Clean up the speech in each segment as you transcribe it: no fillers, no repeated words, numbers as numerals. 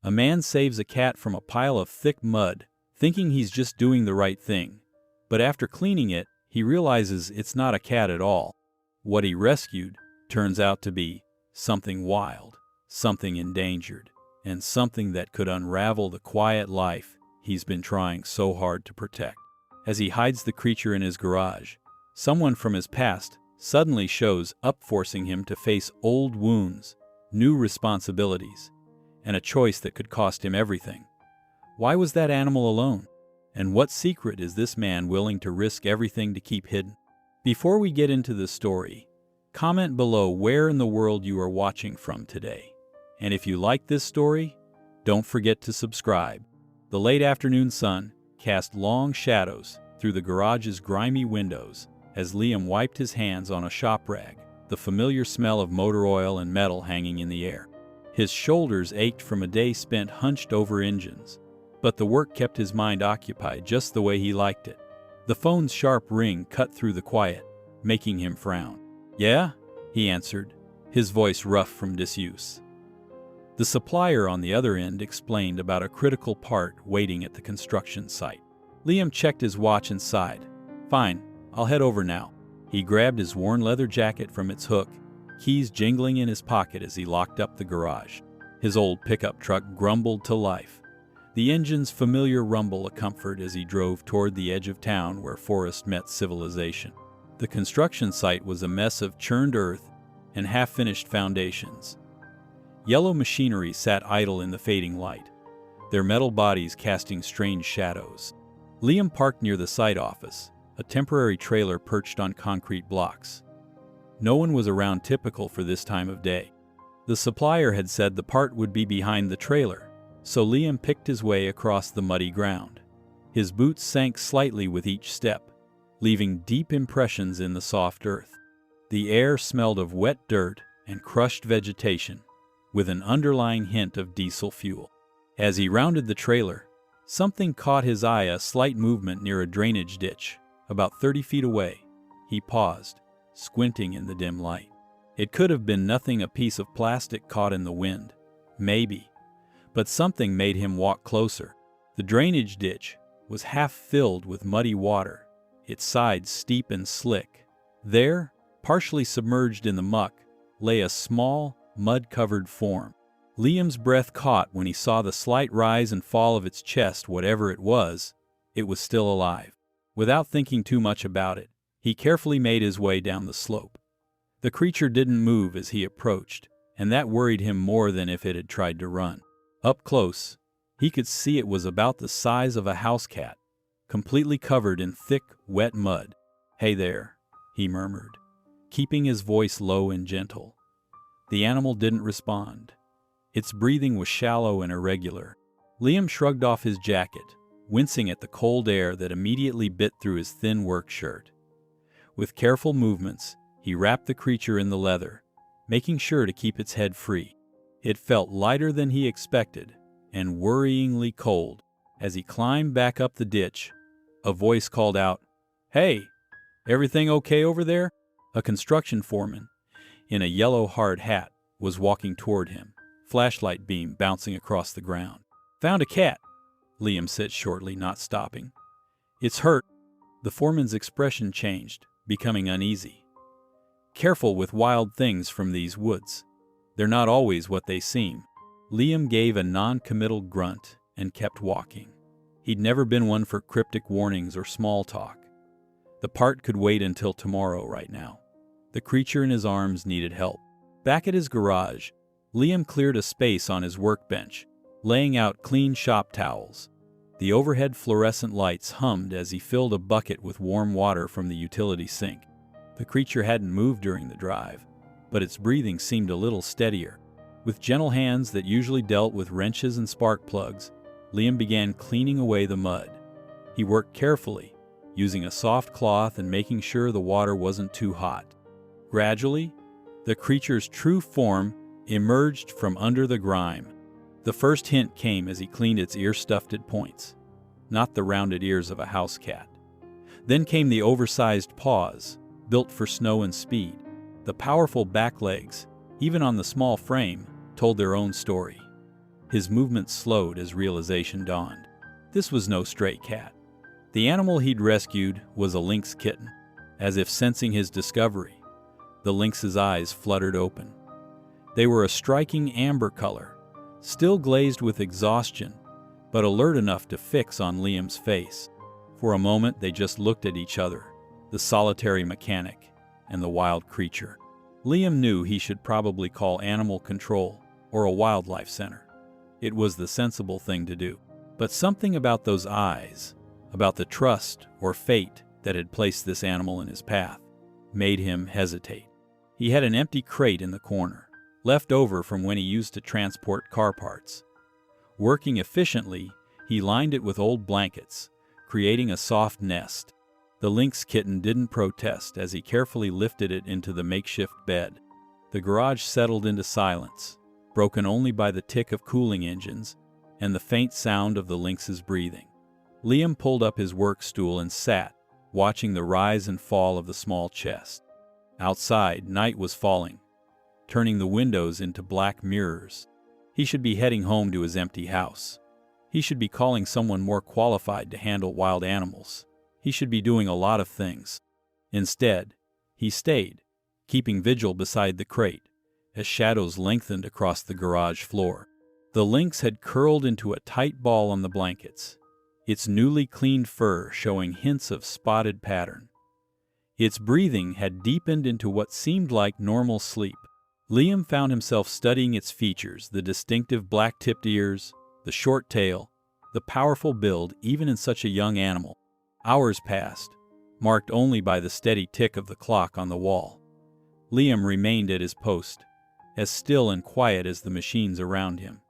A man saves a cat from a pile of thick mud, thinking he's just doing the right thing. But after cleaning it, he realizes it's not a cat at all. What he rescued turns out to be something wild, something endangered, and something that could unravel the quiet life he's been trying so hard to protect. As he hides the creature in his garage, someone from his past suddenly shows up, forcing him to face old wounds, new responsibilities, and a choice that could cost him everything. Why was that animal alone? And what secret is this man willing to risk everything to keep hidden? Before we get into the story, comment below where in the world you are watching from today. And if you like this story, don't forget to subscribe. The late afternoon sun cast long shadows through the garage's grimy windows as Liam wiped his hands on a shop rag, the familiar smell of motor oil and metal hanging in the air. His shoulders ached from a day spent hunched over engines, but the work kept his mind occupied just the way he liked it. The phone's sharp ring cut through the quiet, making him frown. "Yeah?" he answered, his voice rough from disuse. The supplier on the other end explained about a critical part waiting at the construction site. Liam checked his watch and sighed. "Fine, I'll head over now." He grabbed his worn leather jacket from its hook, keys jingling in his pocket as he locked up the garage. His old pickup truck grumbled to life, the engine's familiar rumble a comfort as he drove toward the edge of town where forest met civilization. The construction site was a mess of churned earth and half-finished foundations. Yellow machinery sat idle in the fading light, their metal bodies casting strange shadows. Liam parked near the site office, a temporary trailer perched on concrete blocks. No one was around, typical for this time of day. The supplier had said the part would be behind the trailer, so Liam picked his way across the muddy ground. His boots sank slightly with each step, leaving deep impressions in the soft earth. The air smelled of wet dirt and crushed vegetation, with an underlying hint of diesel fuel. As he rounded the trailer, something caught his eye, a slight movement near a drainage ditch, about 30 feet away. He paused, squinting in the dim light. It could have been nothing, a piece of plastic caught in the wind, maybe, but something made him walk closer. The drainage ditch was half filled with muddy water, its sides steep and slick. There, partially submerged in the muck, lay a small, mud-covered form. Liam's breath caught when he saw the slight rise and fall of its chest. Whatever it was still alive. Without thinking too much about it, he carefully made his way down the slope. The creature didn't move as he approached, and that worried him more than if it had tried to run. Up close, he could see it was about the size of a house cat, completely covered in thick, wet mud. "Hey there," he murmured, keeping his voice low and gentle. The animal didn't respond. Its breathing was shallow and irregular. Liam shrugged off his jacket, wincing at the cold air that immediately bit through his thin work shirt. With careful movements, he wrapped the creature in the leather, making sure to keep its head free. It felt lighter than he expected, and worryingly cold. As he climbed back up the ditch, a voice called out, "Hey, everything okay over there?" A construction foreman, in a yellow hard hat, was walking toward him, flashlight beam bouncing across the ground. "Found a cat," Liam said shortly, not stopping. "It's hurt." The foreman's expression changed, becoming uneasy. "Careful with wild things from these woods. They're not always what they seem." Liam gave a non-committal grunt and kept walking. He'd never been one for cryptic warnings or small talk. The part could wait until tomorrow right now. The creature in his arms needed help. Back at his garage, Liam cleared a space on his workbench, laying out clean shop towels. The overhead fluorescent lights hummed as he filled a bucket with warm water from the utility sink. The creature hadn't moved during the drive, but its breathing seemed a little steadier. With gentle hands that usually dealt with wrenches and spark plugs, Liam began cleaning away the mud. He worked carefully, using a soft cloth and making sure the water wasn't too hot. Gradually, the creature's true form emerged from under the grime. The first hint came as he cleaned its ear-tufted points, not the rounded ears of a house cat. Then came the oversized paws, built for snow and speed. The powerful back legs, even on the small frame, told their own story. His movement slowed as realization dawned. This was no stray cat. The animal he'd rescued was a lynx kitten. As if sensing his discovery, the lynx's eyes fluttered open. They were a striking amber color, still glazed with exhaustion, but alert enough to fix on Liam's face. For a moment they just looked at each other, the solitary mechanic and the wild creature. Liam knew he should probably call animal control or a wildlife center. It was the sensible thing to do. But something about those eyes, about the trust or fate that had placed this animal in his path, made him hesitate. He had an empty crate in the corner, left over from when he used to transport car parts. Working efficiently, he lined it with old blankets, creating a soft nest. The lynx kitten didn't protest as he carefully lifted it into the makeshift bed. The garage settled into silence, broken only by the tick of cooling engines and the faint sound of the lynx's breathing. Liam pulled up his work stool and sat, watching the rise and fall of the small chest. Outside, night was falling, turning the windows into black mirrors. He should be heading home to his empty house. He should be calling someone more qualified to handle wild animals. He should be doing a lot of things. Instead, he stayed, keeping vigil beside the crate, as shadows lengthened across the garage floor. The lynx had curled into a tight ball on the blankets, its newly cleaned fur showing hints of spotted pattern. Its breathing had deepened into what seemed like normal sleep. Liam found himself studying its features, the distinctive black-tipped ears, the short tail, the powerful build even in such a young animal. Hours passed, marked only by the steady tick of the clock on the wall. Liam remained at his post, as still and quiet as the machines around him.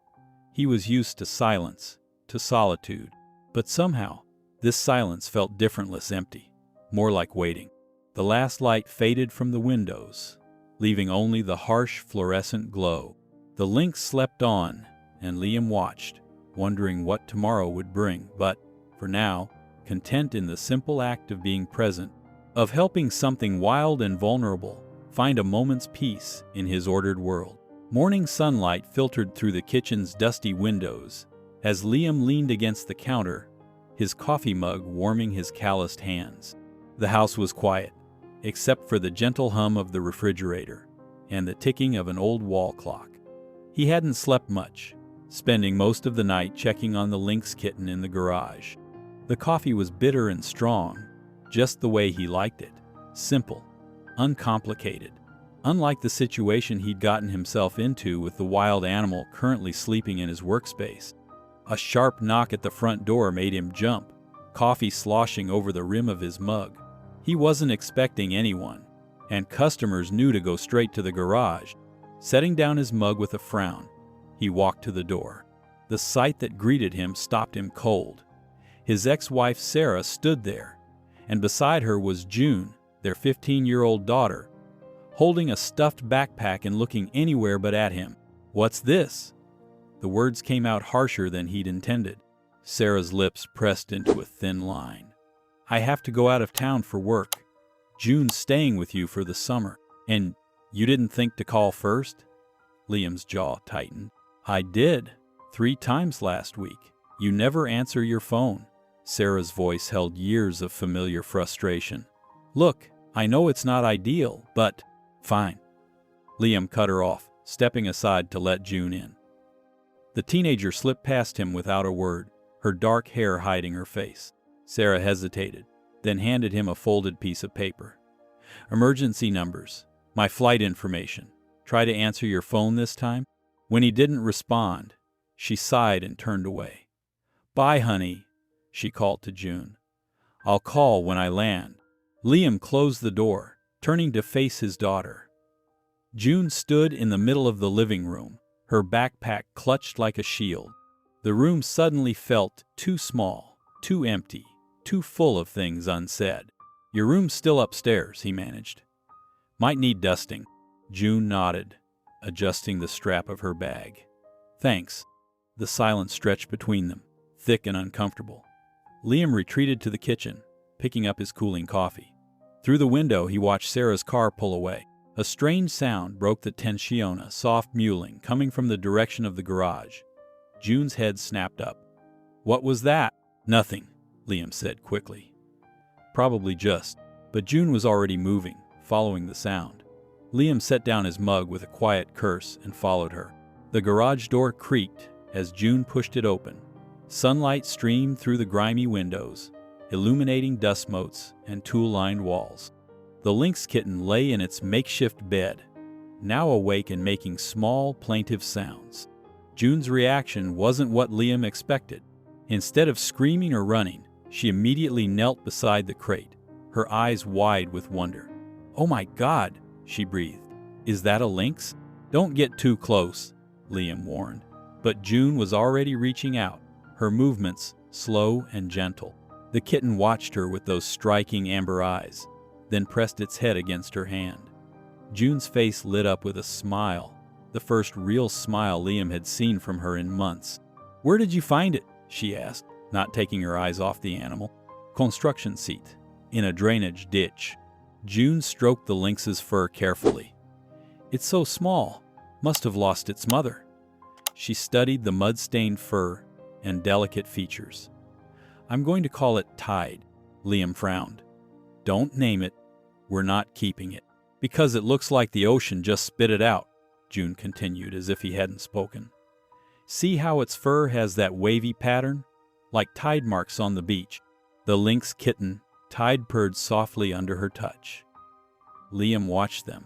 He was used to silence, to solitude, but somehow, this silence felt different, less empty, more like waiting. The last light faded from the windows, leaving only the harsh fluorescent glow. The lynx slept on, and Liam watched, wondering what tomorrow would bring, but, for now, content in the simple act of being present, of helping something wild and vulnerable find a moment's peace in his ordered world. Morning sunlight filtered through the kitchen's dusty windows as Liam leaned against the counter, his coffee mug warming his calloused hands. The house was quiet, except for the gentle hum of the refrigerator and the ticking of an old wall clock. He hadn't slept much, spending most of the night checking on the lynx kitten in the garage. The coffee was bitter and strong, just the way he liked it, simple, uncomplicated, unlike the situation he'd gotten himself into with the wild animal currently sleeping in his workspace. A sharp knock at the front door made him jump, coffee sloshing over the rim of his mug. He wasn't expecting anyone, and customers knew to go straight to the garage. Setting down his mug with a frown, he walked to the door. The sight that greeted him stopped him cold. His ex-wife Sarah stood there, and beside her was June, their 15-year-old daughter, holding a stuffed backpack and looking anywhere but at him. "What's this?" The words came out harsher than he'd intended. Sarah's lips pressed into a thin line. "I have to go out of town for work. June's staying with you for the summer. And you didn't think to call first?" Liam's jaw tightened. "I did, 3 times last week. You never answer your phone." Sarah's voice held years of familiar frustration. "Look, I know it's not ideal, but..." "Fine." Liam cut her off, stepping aside to let June in. The teenager slipped past him without a word, her dark hair hiding her face. Sarah hesitated, then handed him a folded piece of paper. "Emergency numbers, my flight information. Try to answer your phone this time." When he didn't respond, she sighed and turned away. "Bye, honey," she called to June. "I'll call when I land." Liam closed the door, turning to face his daughter. June stood in the middle of the living room, her backpack clutched like a shield. The room suddenly felt too small, too empty, too full of things unsaid. "Your room's still upstairs," he managed. "Might need dusting." June nodded, adjusting the strap of her bag. "Thanks." The silence stretched between them, thick and uncomfortable. Liam retreated to the kitchen, picking up his cooling coffee. Through the window, he watched Sarah's car pull away. A strange sound broke the tension, a soft mewling coming from the direction of the garage. June's head snapped up. "What was that?" "Nothing," Liam said quickly. "Probably just," but June was already moving, following the sound. Liam set down his mug with a quiet curse and followed her. The garage door creaked as June pushed it open. Sunlight streamed through the grimy windows, illuminating dust motes and tool-lined walls. The lynx kitten lay in its makeshift bed, now awake and making small, plaintive sounds. June's reaction wasn't what Liam expected. Instead of screaming or running, she immediately knelt beside the crate, her eyes wide with wonder. "Oh my God," she breathed. "Is that a lynx?" "Don't get too close," Liam warned. But June was already reaching out, her movements slow and gentle. The kitten watched her with those striking amber eyes, then pressed its head against her hand. June's face lit up with a smile, the first real smile Liam had seen from her in months. "Where did you find it?" she asked, not taking her eyes off the animal. "Construction seat, in a drainage ditch." June stroked the lynx's fur carefully. "It's so small, must have lost its mother." She studied the mud-stained fur and delicate features. "I'm going to call it Tide," Liam frowned. "Don't name it. We're not keeping it." "Because it looks like the ocean just spit it out," June continued as if he hadn't spoken. "See how its fur has that wavy pattern? Like tide marks on the beach." The lynx kitten, Tide, purred softly under her touch. Liam watched them,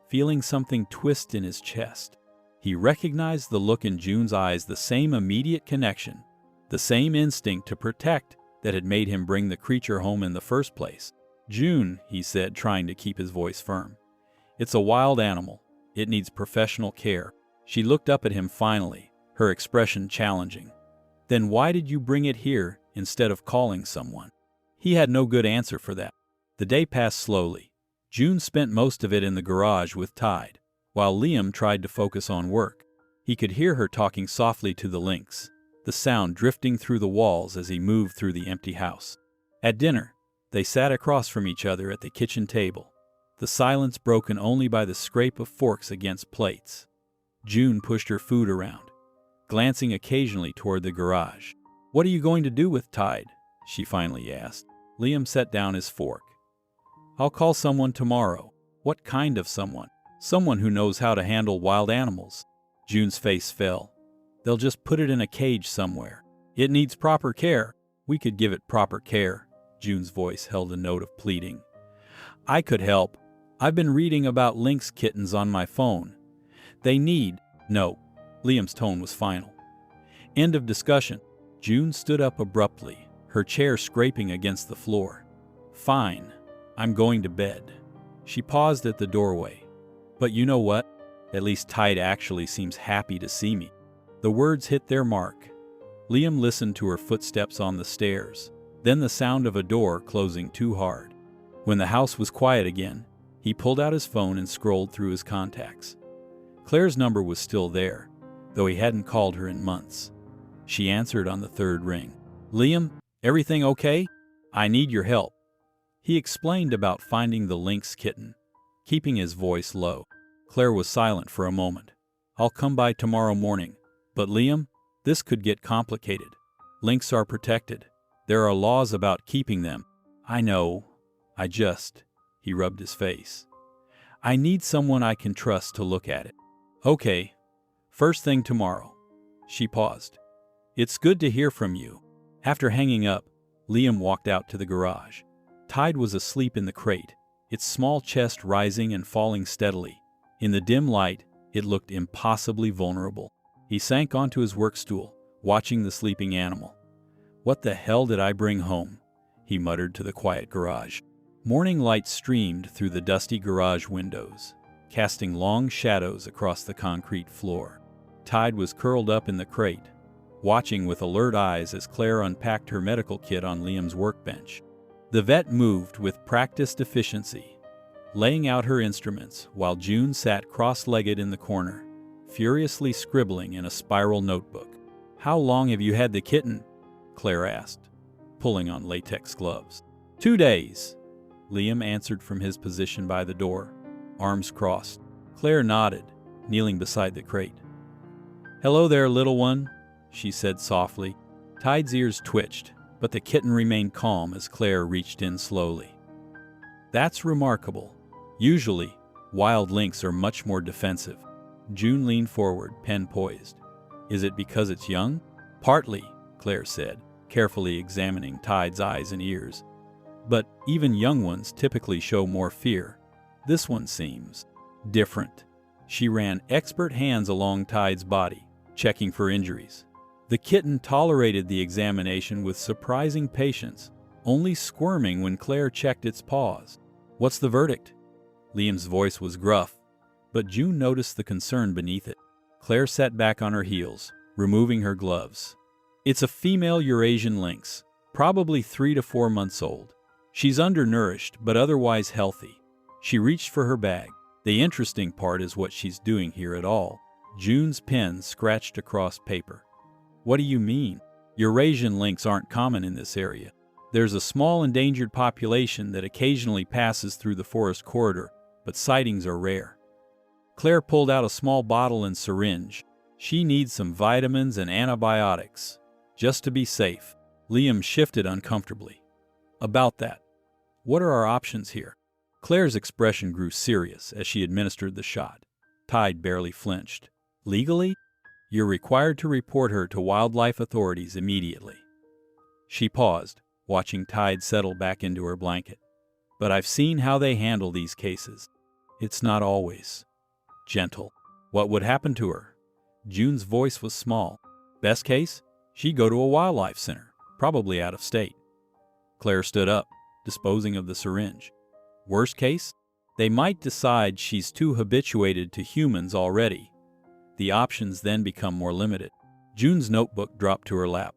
feeling something twist in his chest. He recognized the look in June's eyes, the same immediate connection, the same instinct to protect that had made him bring the creature home in the first place. "June," he said, trying to keep his voice firm. "It's a wild animal. It needs professional care." She looked up at him finally, her expression challenging. "Then why did you bring it here instead of calling someone?" He had no good answer for that. The day passed slowly. June spent most of it in the garage with Tide, while Liam tried to focus on work. He could hear her talking softly to the lynx, the sound drifting through the walls as he moved through the empty house. At dinner, they sat across from each other at the kitchen table, the silence broken only by the scrape of forks against plates. June pushed her food around, glancing occasionally toward the garage. "What are you going to do with Tide?" she finally asked. Liam set down his fork. "I'll call someone tomorrow." "What kind of someone?" "Someone who knows how to handle wild animals." June's face fell. "They'll just put it in a cage somewhere." "It needs proper care." "We could give it proper care." June's voice held a note of pleading. "I could help. I've been reading about lynx kittens on my phone. They need—" "No." Liam's tone was final. "End of discussion." June stood up abruptly, her chair scraping against the floor. "Fine. I'm going to bed." She paused at the doorway. "But you know what? At least Tide actually seems happy to see me." The words hit their mark. Liam listened to her footsteps on the stairs, then the sound of a door closing too hard. When the house was quiet again, he pulled out his phone and scrolled through his contacts. Claire's number was still there, though he hadn't called her in months. She answered on the third ring. "Liam, everything okay? I need your help." He explained about finding the lynx kitten, keeping his voice low. Claire was silent for a moment. "I'll come by tomorrow morning. But Liam, this could get complicated. Lynx are protected. There are laws about keeping them." "I know. He rubbed his face. "I need someone I can trust to look at it." "Okay. First thing tomorrow." She paused. "It's good to hear from you." After hanging up, Liam walked out to the garage. Tide was asleep in the crate, its small chest rising and falling steadily. In the dim light, it looked impossibly vulnerable. He sank onto his work stool, watching the sleeping animal. "What the hell did I bring home?" he muttered to the quiet garage. Morning light streamed through the dusty garage windows, casting long shadows across the concrete floor. Tide was curled up in the crate, watching with alert eyes as Claire unpacked her medical kit on Liam's workbench. The vet moved with practiced efficiency, laying out her instruments while June sat cross-legged in the corner, furiously scribbling in a spiral notebook. "How long have you had the kitten?" Claire asked, pulling on latex gloves. 2 days, Liam answered from his position by the door, arms crossed. Claire nodded, kneeling beside the crate. "Hello there, little one." she said softly. Tide's ears twitched, but the kitten remained calm as Claire reached in slowly. That's remarkable. Usually, wild lynx are much more defensive. June leaned forward, pen poised. Is it because it's young? Partly, Claire said, carefully examining Tide's eyes and ears. But even young ones typically show more fear. This one seems different. She ran expert hands along Tide's body, checking for injuries. The kitten tolerated the examination with surprising patience, only squirming when Claire checked its paws. What's the verdict? Liam's voice was gruff, but June noticed the concern beneath it. Claire sat back on her heels, removing her gloves. It's a female Eurasian lynx, probably 3 to 4 months old. She's undernourished, but otherwise healthy. She reached for her bag. The interesting part is what she's doing here at all. June's pen scratched across paper. What do you mean? Eurasian lynx aren't common in this area. There's a small endangered population that occasionally passes through the forest corridor, but sightings are rare. Claire pulled out a small bottle and syringe. She needs some vitamins and antibiotics, just to be safe. Liam shifted uncomfortably. About that, what are our options here? Claire's expression grew serious as she administered the shot. Tide barely flinched. Legally, you're required to report her to wildlife authorities immediately. She paused, watching Tide settle back into her blanket. But I've seen how they handle these cases. It's not always gentle. What would happen to her? June's voice was small. Best case, she'd go to a wildlife center, probably out of state. Claire stood up, disposing of the syringe. Worst case, they might decide she's too habituated to humans already. The options then become more limited. June's notebook dropped to her lap.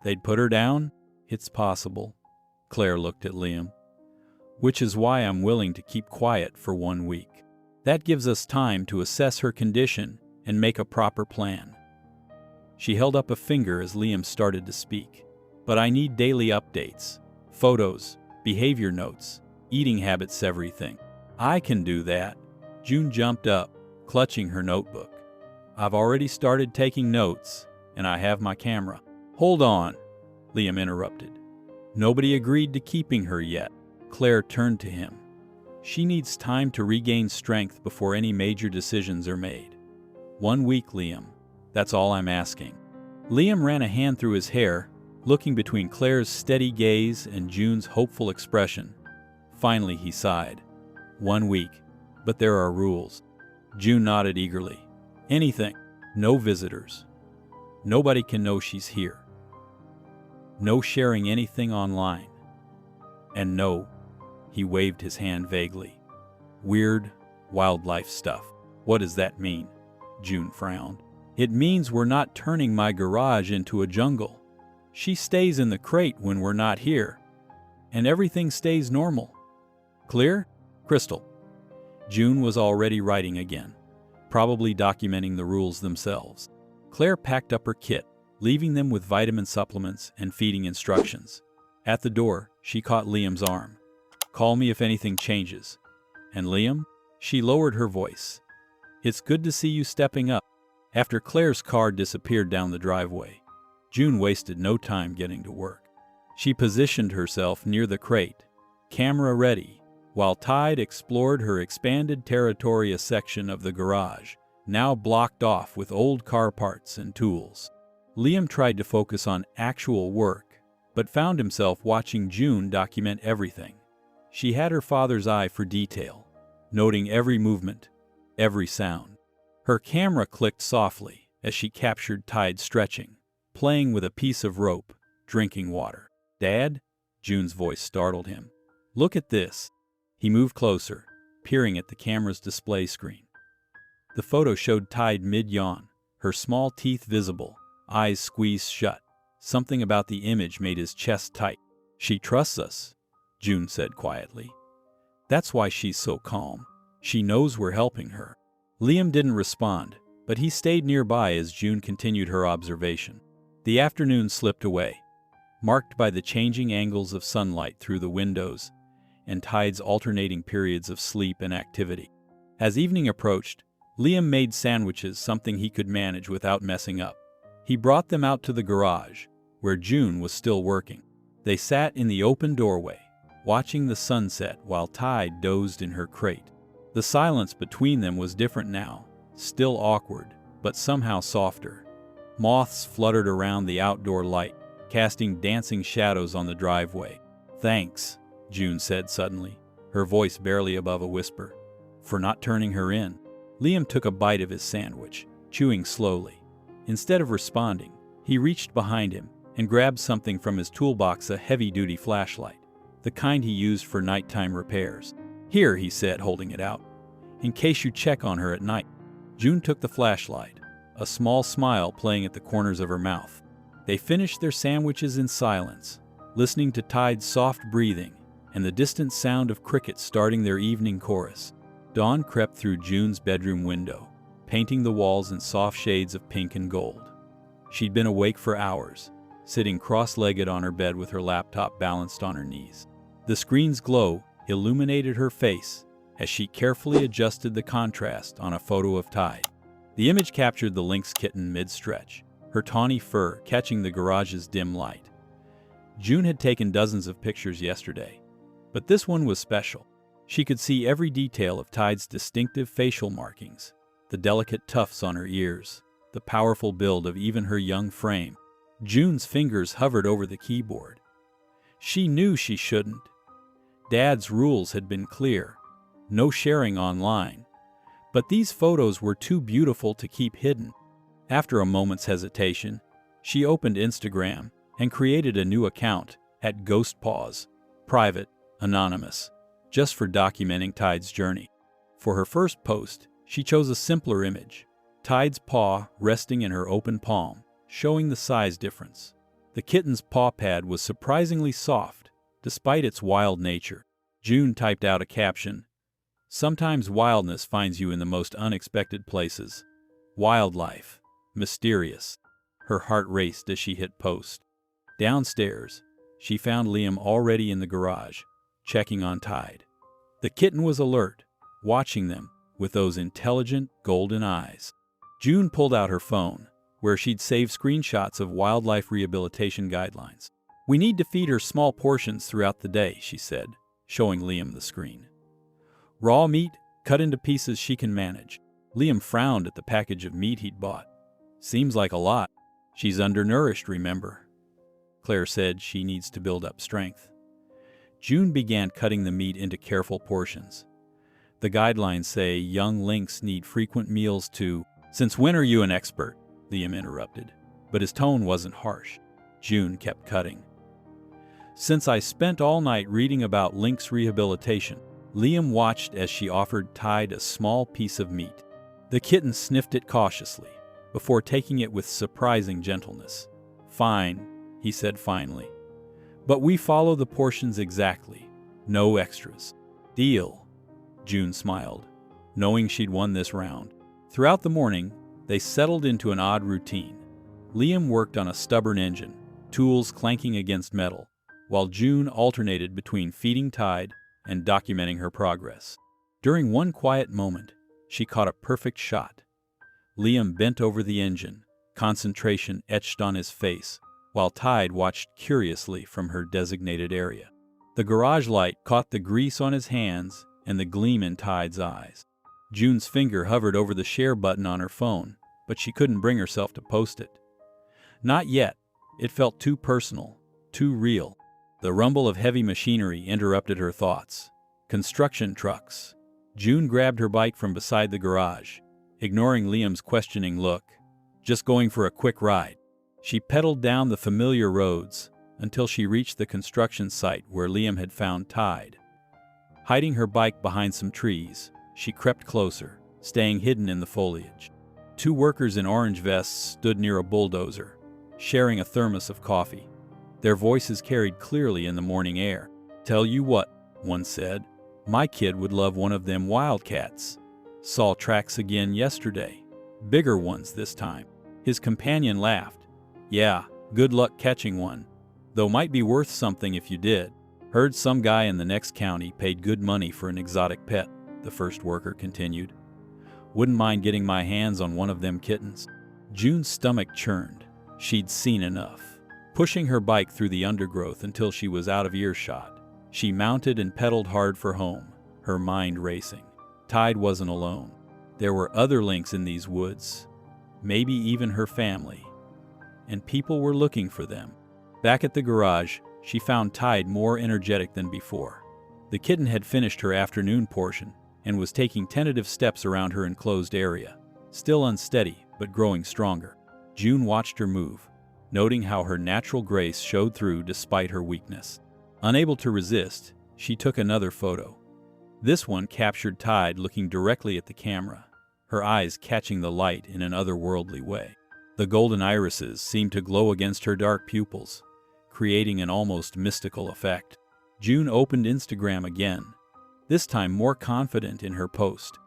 They'd put her down? It's possible. Claire looked at Liam. Which is why I'm willing to keep quiet for 1 week. That gives us time to assess her condition and make a proper plan. She held up a finger as Liam started to speak. But I need daily updates, photos, behavior notes, eating habits, everything. I can do that. June jumped up, clutching her notebook. I've already started taking notes, and I have my camera. Hold on, Liam interrupted. Nobody agreed to keeping her yet. Claire turned to him. She needs time to regain strength before any major decisions are made. 1 week, Liam. That's all I'm asking. Liam ran a hand through his hair, looking between Claire's steady gaze and June's hopeful expression. Finally, he sighed. 1 week, but there are rules. June nodded eagerly. Anything. No visitors. Nobody can know she's here. No sharing anything online. And no, he waved his hand vaguely. Weird wildlife stuff. What does that mean? June frowned. It means we're not turning my garage into a jungle. She stays in the crate when we're not here, and everything stays normal. Clear? Crystal. June was already writing again, probably documenting the rules themselves. Claire packed up her kit, leaving them with vitamin supplements and feeding instructions. At the door, she caught Liam's arm. Call me if anything changes. And Liam? She lowered her voice. It's good to see you stepping up. After Claire's car disappeared down the driveway, June wasted no time getting to work. She positioned herself near the crate, camera ready, while Tide explored her expanded territory, a section of the garage, now blocked off with old car parts and tools. Liam tried to focus on actual work, but found himself watching June document everything. She had her father's eye for detail, noting every movement, every sound. Her camera clicked softly as she captured Tide stretching, playing with a piece of rope, drinking water. Dad? June's voice startled him. Look at this. He moved closer, peering at the camera's display screen. The photo showed Tide mid-yawn, her small teeth visible, eyes squeezed shut. Something about the image made his chest tight. She trusts us, June said quietly. That's why she's so calm. She knows we're helping her. Liam didn't respond, but he stayed nearby as June continued her observation. The afternoon slipped away, marked by the changing angles of sunlight through the windows and Tide's alternating periods of sleep and activity. As evening approached, Liam made sandwiches, something he could manage without messing up. He brought them out to the garage, where June was still working. They sat in the open doorway, watching the sunset while Tide dozed in her crate. The silence between them was different now, still awkward, but somehow softer. Moths fluttered around the outdoor light, casting dancing shadows on the driveway. "Thanks," June said suddenly, her voice barely above a whisper, "for not turning her in." Liam took a bite of his sandwich, chewing slowly. Instead of responding, he reached behind him and grabbed something from his toolbox, a heavy-duty flashlight, the kind he used for nighttime repairs. "Here," he said, holding it out, "in case you check on her at night." June took the flashlight, a small smile playing at the corners of her mouth. They finished their sandwiches in silence, listening to Tide's soft breathing and the distant sound of crickets starting their evening chorus. Dawn crept through June's bedroom window, painting the walls in soft shades of pink and gold. She'd been awake for hours, sitting cross-legged on her bed with her laptop balanced on her knees. The screen's glow illuminated her face as she carefully adjusted the contrast on a photo of Tide. The image captured the lynx kitten mid-stretch, her tawny fur catching the garage's dim light. June had taken dozens of pictures yesterday, but this one was special. She could see every detail of Tide's distinctive facial markings, the delicate tufts on her ears, the powerful build of even her young frame. June's fingers hovered over the keyboard. She knew she shouldn't. Dad's rules had been clear: no sharing online. But these photos were too beautiful to keep hidden. After a moment's hesitation, she opened Instagram and created a new account at Ghost Paws, private, anonymous, just for documenting Tide's journey. For her first post, she chose a simpler image: Tide's paw resting in her open palm, showing the size difference. The kitten's paw pad was surprisingly soft, despite its wild nature. June typed out a caption: "Sometimes wildness finds you in the most unexpected places. Wildlife. Mysterious." Her heart raced as she hit post. Downstairs, she found Liam already in the garage, checking on Tide. The kitten was alert, watching them with those intelligent, golden eyes. June pulled out her phone, where she'd saved screenshots of wildlife rehabilitation guidelines. "We need to feed her small portions throughout the day," she said, showing Liam the screen. "Raw meat, cut into pieces she can manage." Liam frowned at the package of meat he'd bought. "Seems like a lot." "She's undernourished, remember. Claire said she needs to build up strength." June began cutting the meat into careful portions. "The guidelines say young lynx need frequent meals to—" "Since when are you an expert?" Liam interrupted, but his tone wasn't harsh. June kept cutting. "Since I spent all night reading about lynx rehabilitation." Liam watched as she offered Tide a small piece of meat. The kitten sniffed it cautiously, before taking it with surprising gentleness. "Fine," he said finally. "But we follow the portions exactly. No extras." "Deal." June smiled, knowing she'd won this round. Throughout the morning, they settled into an odd routine. Liam worked on a stubborn engine, tools clanking against metal, while June alternated between feeding Tide and documenting her progress. During one quiet moment, she caught a perfect shot. Liam bent over the engine, concentration etched on his face, while Tide watched curiously from her designated area. The garage light caught the grease on his hands and the gleam in Tide's eyes. June's finger hovered over the share button on her phone, but she couldn't bring herself to post it. Not yet. It felt too personal, too real. The rumble of heavy machinery interrupted her thoughts. Construction trucks. June grabbed her bike from beside the garage, ignoring Liam's questioning look. "Just going for a quick ride." She pedaled down the familiar roads until she reached the construction site where Liam had found Tide. Hiding her bike behind some trees, she crept closer, staying hidden in the foliage. Two workers in orange vests stood near a bulldozer, sharing a thermos of coffee. Their voices carried clearly in the morning air. "Tell you what," one said, "my kid would love one of them wildcats. Saw tracks again yesterday. Bigger ones this time." His companion laughed. "Yeah, good luck catching one. Though might be worth something if you did." "Heard some guy in the next county paid good money for an exotic pet," the first worker continued. "Wouldn't mind getting my hands on one of them kittens." June's stomach churned. She'd seen enough. Pushing her bike through the undergrowth until she was out of earshot, she mounted and pedaled hard for home, her mind racing. Tide wasn't alone. There were other Links in these woods, maybe even her family, and people were looking for them. Back at the garage, she found Tide more energetic than before. The kitten had finished her afternoon portion and was taking tentative steps around her enclosed area, still unsteady but growing stronger. June watched her move, noting how her natural grace showed through despite her weakness. Unable to resist, she took another photo. This one captured Tide looking directly at the camera, her eyes catching the light in an otherworldly way. The golden irises seemed to glow against her dark pupils, creating an almost mystical effect. June opened Instagram again, this time more confident in her post.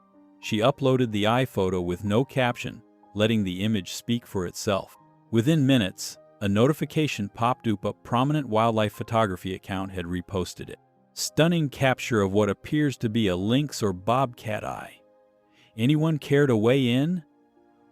She uploaded the iPhoto with no caption, letting the image speak for itself. Within minutes, a notification popped up. A prominent wildlife photography account had reposted it. Stunning capture of what appears to be a lynx or bobcat eye. Anyone care to weigh in?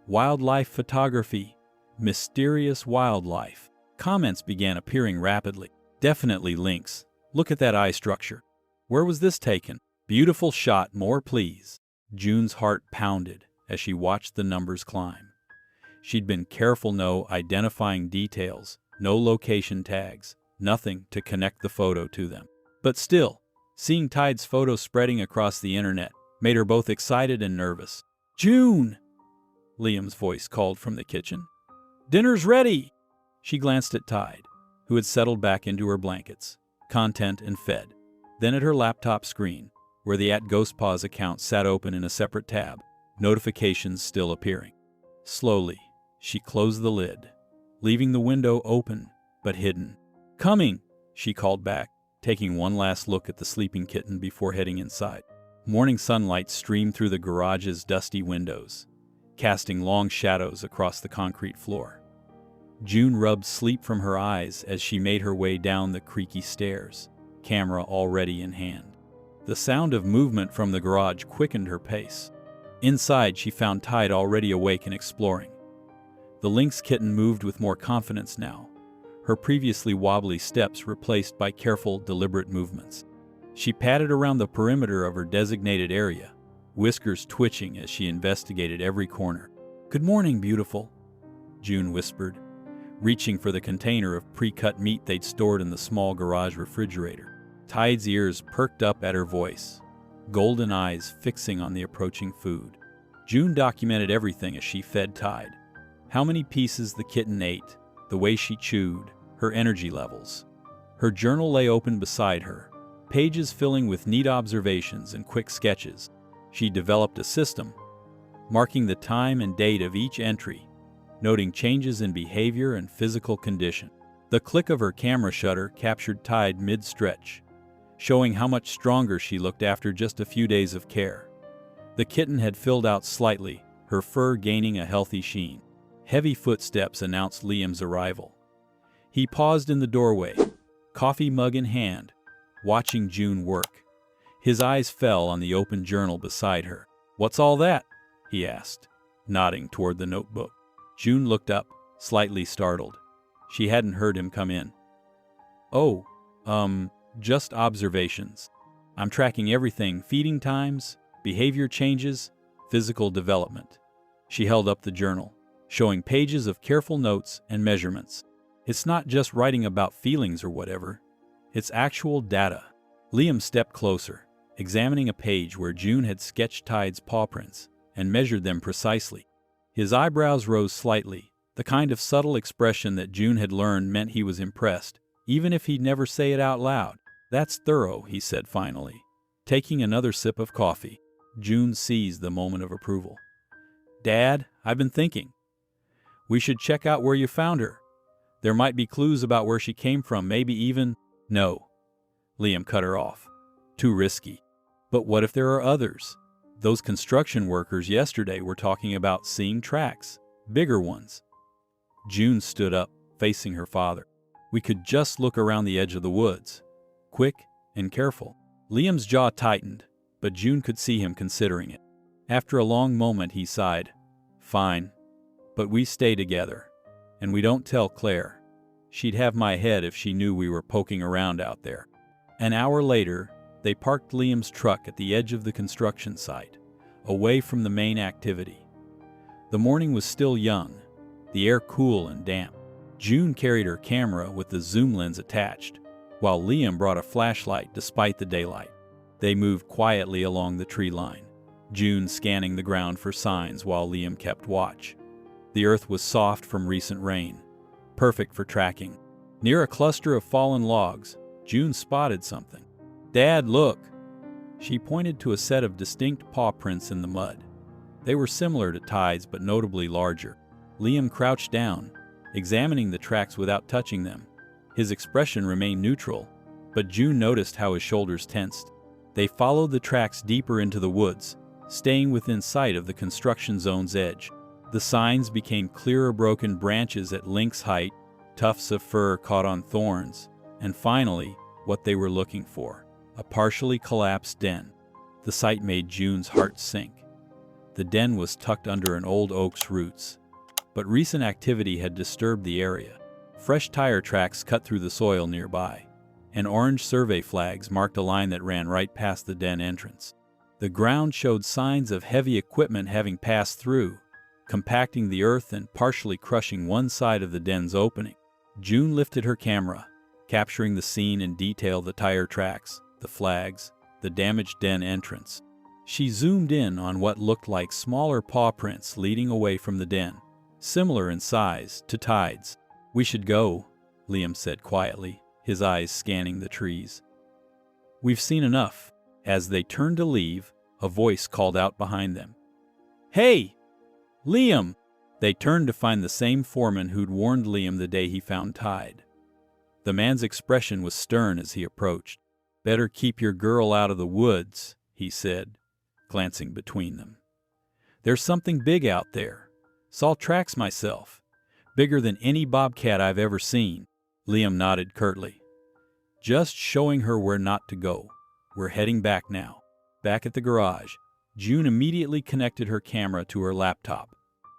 Wildlife photography. Mysterious wildlife. Comments began appearing rapidly. Definitely lynx. Look at that eye structure. Where was this taken? Beautiful shot, more please. June's heart pounded as she watched the numbers climb. She'd been careful, no identifying details, no location tags, nothing to connect the photo to them. But still, seeing Tide's photo spreading across the internet made her both excited and nervous. "June!" Liam's voice called from the kitchen. "Dinner's ready!" She glanced at Tide, who had settled back into her blankets, content and fed. Then at her laptop screen, where the @GhostPaws account sat open in a separate tab, notifications still appearing. Slowly, she closed the lid, leaving the window open but hidden. "Coming!" she called back, taking one last look at the sleeping kitten before heading inside. Morning sunlight streamed through the garage's dusty windows, casting long shadows across the concrete floor. June rubbed sleep from her eyes as she made her way down the creaky stairs, camera already in hand. The sound of movement from the garage quickened her pace. Inside, she found Tide already awake and exploring. The lynx kitten moved with more confidence now, her previously wobbly steps replaced by careful, deliberate movements. She padded around the perimeter of her designated area, whiskers twitching as she investigated every corner. "Good morning, beautiful," June whispered, reaching for the container of pre-cut meat they'd stored in the small garage refrigerator. Tide's ears perked up at her voice, golden eyes fixing on the approaching food. June documented everything as she fed Tide. How many pieces the kitten ate, the way she chewed, her energy levels. Her journal lay open beside her, pages filling with neat observations and quick sketches. She developed a system, marking the time and date of each entry, noting changes in behavior and physical condition. The click of her camera shutter captured Tide mid-stretch, showing how much stronger she looked after just a few days of care. The kitten had filled out slightly, her fur gaining a healthy sheen. Heavy footsteps announced Liam's arrival. He paused in the doorway, coffee mug in hand, watching June work. His eyes fell on the open journal beside her. "What's all that?" he asked, nodding toward the notebook. June looked up, slightly startled. She hadn't heard him come in. "Oh, just observations. I'm tracking everything: feeding times, behavior changes, physical development." She held up the journal, showing pages of careful notes and measurements. "It's not just writing about feelings or whatever. It's actual data." Liam stepped closer, examining a page where June had sketched Tide's paw prints and measured them precisely. His eyebrows rose slightly, the kind of subtle expression that June had learned meant he was impressed, even if he'd never say it out loud. "That's thorough," he said finally, taking another sip of coffee. June seized the moment of approval. "Dad, I've been thinking. We should check out where you found her. There might be clues about where she came from, maybe even—" "No," Liam cut her off. "Too risky." "But what if there are others? Those construction workers yesterday were talking about seeing tracks, bigger ones." June stood up, facing her father. "We could just look around the edge of the woods. Quick and careful." Liam's jaw tightened, but June could see him considering it. After a long moment, he sighed. "Fine, but we stay together. And we don't tell Claire. She'd have my head if she knew we were poking around out there. An hour later, they parked Liam's truck at the edge of the construction site, away from the main activity. The morning was still young, the air cool and damp. June carried her camera with the zoom lens attached, while Liam brought a flashlight despite the daylight. They moved quietly along the tree line, June scanning the ground for signs while Liam kept watch. The earth was soft from recent rain, perfect for tracking. Near a cluster of fallen logs, June spotted something. "Dad, look!" She pointed to a set of distinct paw prints in the mud. They were similar to Tide's but notably larger. Liam crouched down, examining the tracks without touching them. His expression remained neutral, but June noticed how his shoulders tensed. They followed the tracks deeper into the woods, staying within sight of the construction zone's edge. The signs became clearer broken branches at lynx height, tufts of fur caught on thorns, and finally, what they were looking for, a partially collapsed den. The sight made June's heart sink. The den was tucked under an old oak's roots, but recent activity had disturbed the area. Fresh tire tracks cut through the soil nearby, and orange survey flags marked a line that ran right past the den entrance. The ground showed signs of heavy equipment having passed through, compacting the earth and partially crushing one side of the den's opening. June lifted her camera, capturing the scene in detail: the tire tracks, the flags, the damaged den entrance. She zoomed in on what looked like smaller paw prints leading away from the den, similar in size to Tide's. "We should go," Liam said quietly, his eyes scanning the trees. "We've seen enough." As they turned to leave, a voice called out behind them. "Hey! Liam!" They turned to find the same foreman who'd warned Liam the day he found Tide. The man's expression was stern as he approached. "Better keep your girl out of the woods," he said, glancing between them. "There's something big out there. Saw tracks myself. Bigger than any bobcat I've ever seen." Liam nodded curtly. "Just showing her where not to go. We're heading back now." Back at the garage, June immediately connected her camera to her laptop.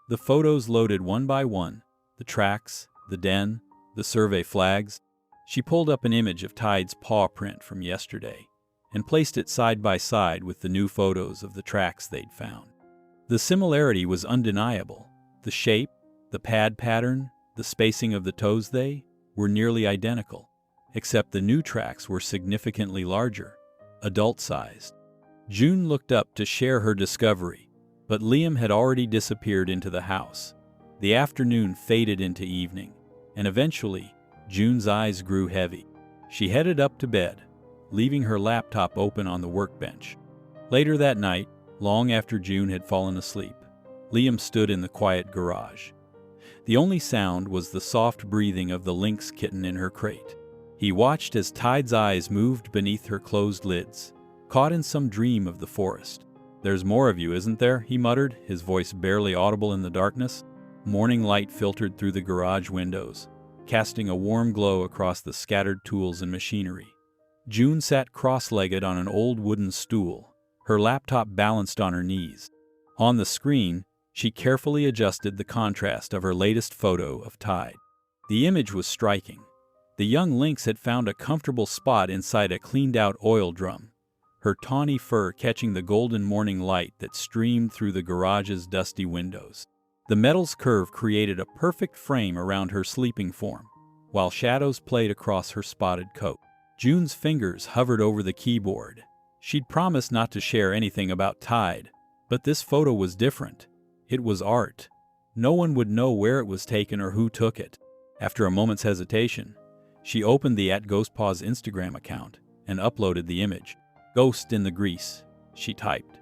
The photos loaded one by one, the tracks, the den, the survey flags. She pulled up an image of Tide's paw print from yesterday and placed it side by side with the new photos of the tracks they'd found. The similarity was undeniable. The shape, the pad pattern, the spacing of the toes, they were nearly identical, except the new tracks were significantly larger, adult-sized. June looked up to share her discovery, but Liam had already disappeared into the house. The afternoon faded into evening, and eventually, June's eyes grew heavy. She headed up to bed, leaving her laptop open on the workbench. Later that night, long after June had fallen asleep, Liam stood in the quiet garage. The only sound was the soft breathing of the lynx kitten in her crate. He watched as Tide's eyes moved beneath her closed lids, caught in some dream of the forest. "There's more of you, isn't there?" he muttered, his voice barely audible in the darkness. Morning light filtered through the garage windows, casting a warm glow across the scattered tools and machinery. June sat cross-legged on an old wooden stool, her laptop balanced on her knees. On the screen, she carefully adjusted the contrast of her latest photo of Tide. The image was striking. The young lynx had found a comfortable spot inside a cleaned-out oil drum, her tawny fur catching the golden morning light that streamed through the garage's dusty windows. The metal's curve created a perfect frame around her sleeping form, while shadows played across her spotted coat. June's fingers hovered over the keyboard. She'd promised not to share anything about Tide, but this photo was different. It was art. No one would know where it was taken or who took it. After a moment's hesitation, she opened the @GhostPaws Instagram account and uploaded the image. "Ghost in the grease," she typed,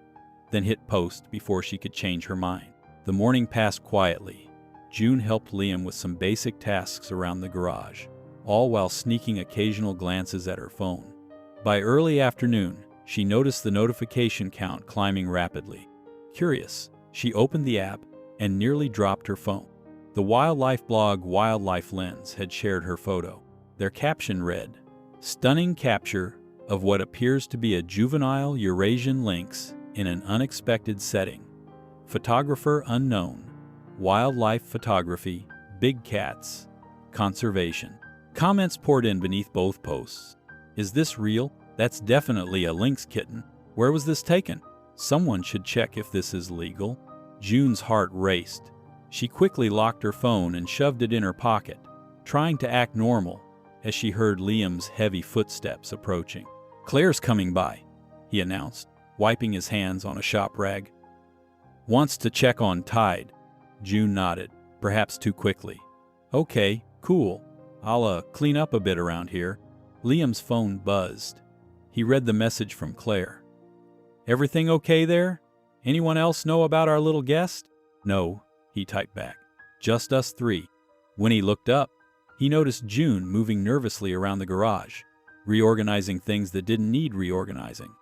then hit post before she could change her mind. The morning passed quietly. June helped Liam with some basic tasks around the garage, all while sneaking occasional glances at her phone. By early afternoon, she noticed the notification count climbing rapidly. Curious, she opened the app and nearly dropped her phone. The wildlife blog Wildlife Lens had shared her photo. Their caption read, "Stunning capture of what appears to be a juvenile Eurasian lynx in an unexpected setting. Photographer unknown. Wildlife photography, big cats. Conservation. Comments poured in beneath both posts. Is this real? That's definitely a lynx kitten. Where was this taken? Someone should check if this is legal. June's heart raced. She quickly locked her phone and shoved it in her pocket, trying to act normal as she heard Liam's heavy footsteps approaching. "Claire's coming by," he announced, wiping his hands on a shop rag. "Wants to check on Tide." June nodded, perhaps too quickly. "Okay, cool. I'll clean up a bit around here." Liam's phone buzzed. He read the message from Claire. "Everything okay there? Anyone else know about our little guest?" "No," he typed back. "Just us three." When he looked up, he noticed June moving nervously around the garage, reorganizing things that didn't need reorganizing.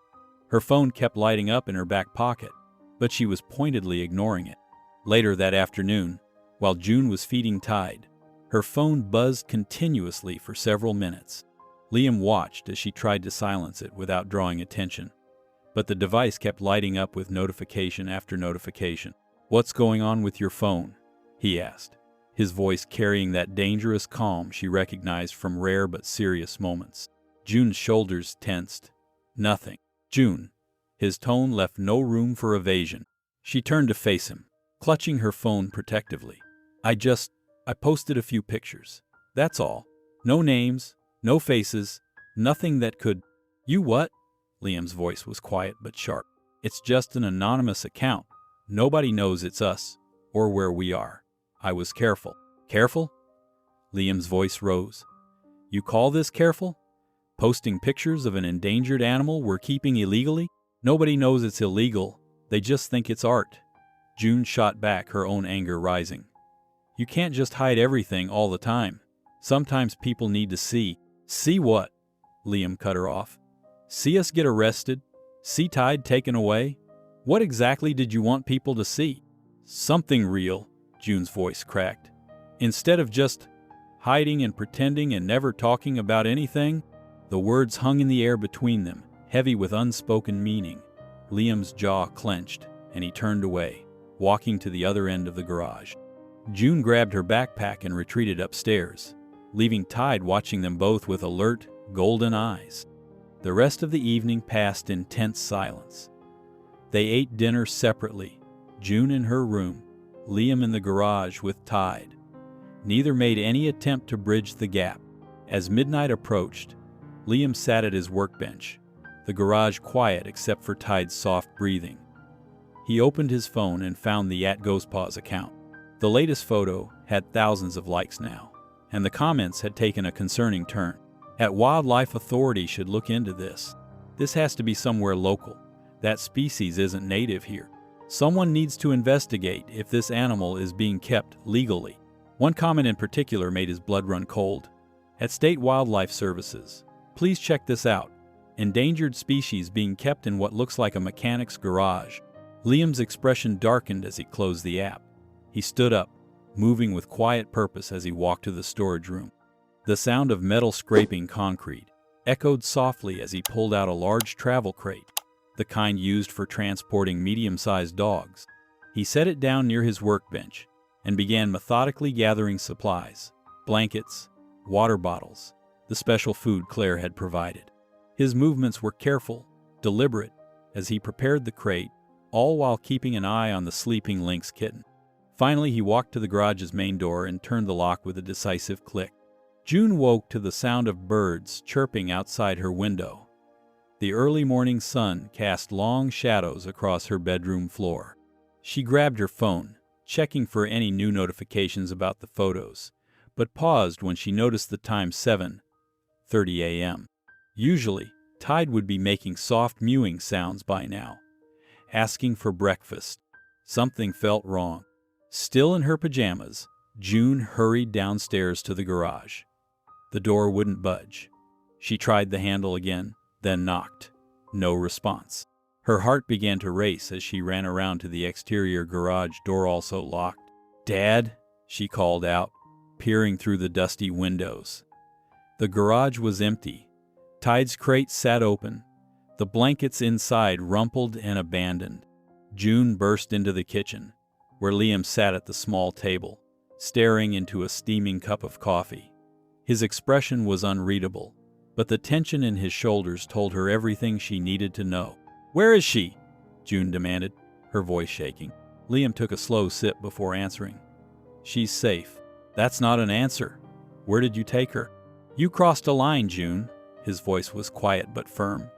Her phone kept lighting up in her back pocket, but she was pointedly ignoring it. Later that afternoon, while June was feeding Tide, her phone buzzed continuously for several minutes. Liam watched as she tried to silence it without drawing attention, but the device kept lighting up with notification after notification. "What's going on with your phone?" he asked, his voice carrying that dangerous calm she recognized from rare but serious moments. June's shoulders tensed. "Nothing." "June." His tone left no room for evasion. She turned to face him, clutching her phone protectively. I posted a few pictures. That's all. No names, no faces, nothing that could—" "You what?" Liam's voice was quiet but sharp. "It's just an anonymous account. Nobody knows it's us, or where we are. I was careful." "Careful?" Liam's voice rose. "You call this careful? Posting pictures of an endangered animal we're keeping illegally? Nobody knows it's illegal. They just think it's art." June shot back, her own anger rising. "You can't just hide everything all the time. Sometimes people need to see." "See what?" Liam cut her off. "See us get arrested? See Tide taken away? What exactly did you want people to see?" "Something real," June's voice cracked. "Instead of just hiding and pretending and never talking about anything." The words hung in the air between them, heavy with unspoken meaning. Liam's jaw clenched, and he turned away, walking to the other end of the garage. June grabbed her backpack and retreated upstairs, leaving Tide watching them both with alert, golden eyes. The rest of the evening passed in tense silence. They ate dinner separately, June in her room, Liam in the garage with Tide. Neither made any attempt to bridge the gap. As midnight approached, Liam sat at his workbench, the garage quiet except for Tide's soft breathing. He opened his phone and found the @GhostPaws account. The latest photo had thousands of likes now, and the comments had taken a concerning turn. "Wildlife Authority should look into this. This has to be somewhere local. That species isn't native here. Someone needs to investigate if this animal is being kept legally." One comment in particular made his blood run cold. "At State Wildlife Services, please check this out. Endangered species being kept in what looks like a mechanic's garage." Liam's expression darkened as he closed the app. He stood up, moving with quiet purpose as he walked to the storage room. The sound of metal scraping concrete echoed softly as he pulled out a large travel crate, the kind used for transporting medium-sized dogs. He set it down near his workbench and began methodically gathering supplies, blankets, water bottles, the special food Claire had provided. His movements were careful, deliberate, as he prepared the crate, all while keeping an eye on the sleeping lynx kitten. Finally, he walked to the garage's main door and turned the lock with a decisive click. June woke to the sound of birds chirping outside her window. The early morning sun cast long shadows across her bedroom floor. She grabbed her phone, checking for any new notifications about the photos, but paused when she noticed the time 7:30 a.m. Usually, Tide would be making soft mewing sounds by now, asking for breakfast. Something felt wrong. Still in her pajamas, June hurried downstairs to the garage. The door wouldn't budge. She tried the handle again, then knocked. No response. Her heart began to race as she ran around to the exterior garage door, also locked. "Dad," she called out, peering through the dusty windows. The garage was empty. Tide's crate sat open, the blankets inside rumpled and abandoned. June burst into the kitchen, where Liam sat at the small table, staring into a steaming cup of coffee. His expression was unreadable, but the tension in his shoulders told her everything she needed to know. "Where is she?" June demanded, her voice shaking. Liam took a slow sip before answering. "She's safe." "That's not an answer. Where did you take her?" "You crossed a line, June." His voice was quiet but firm.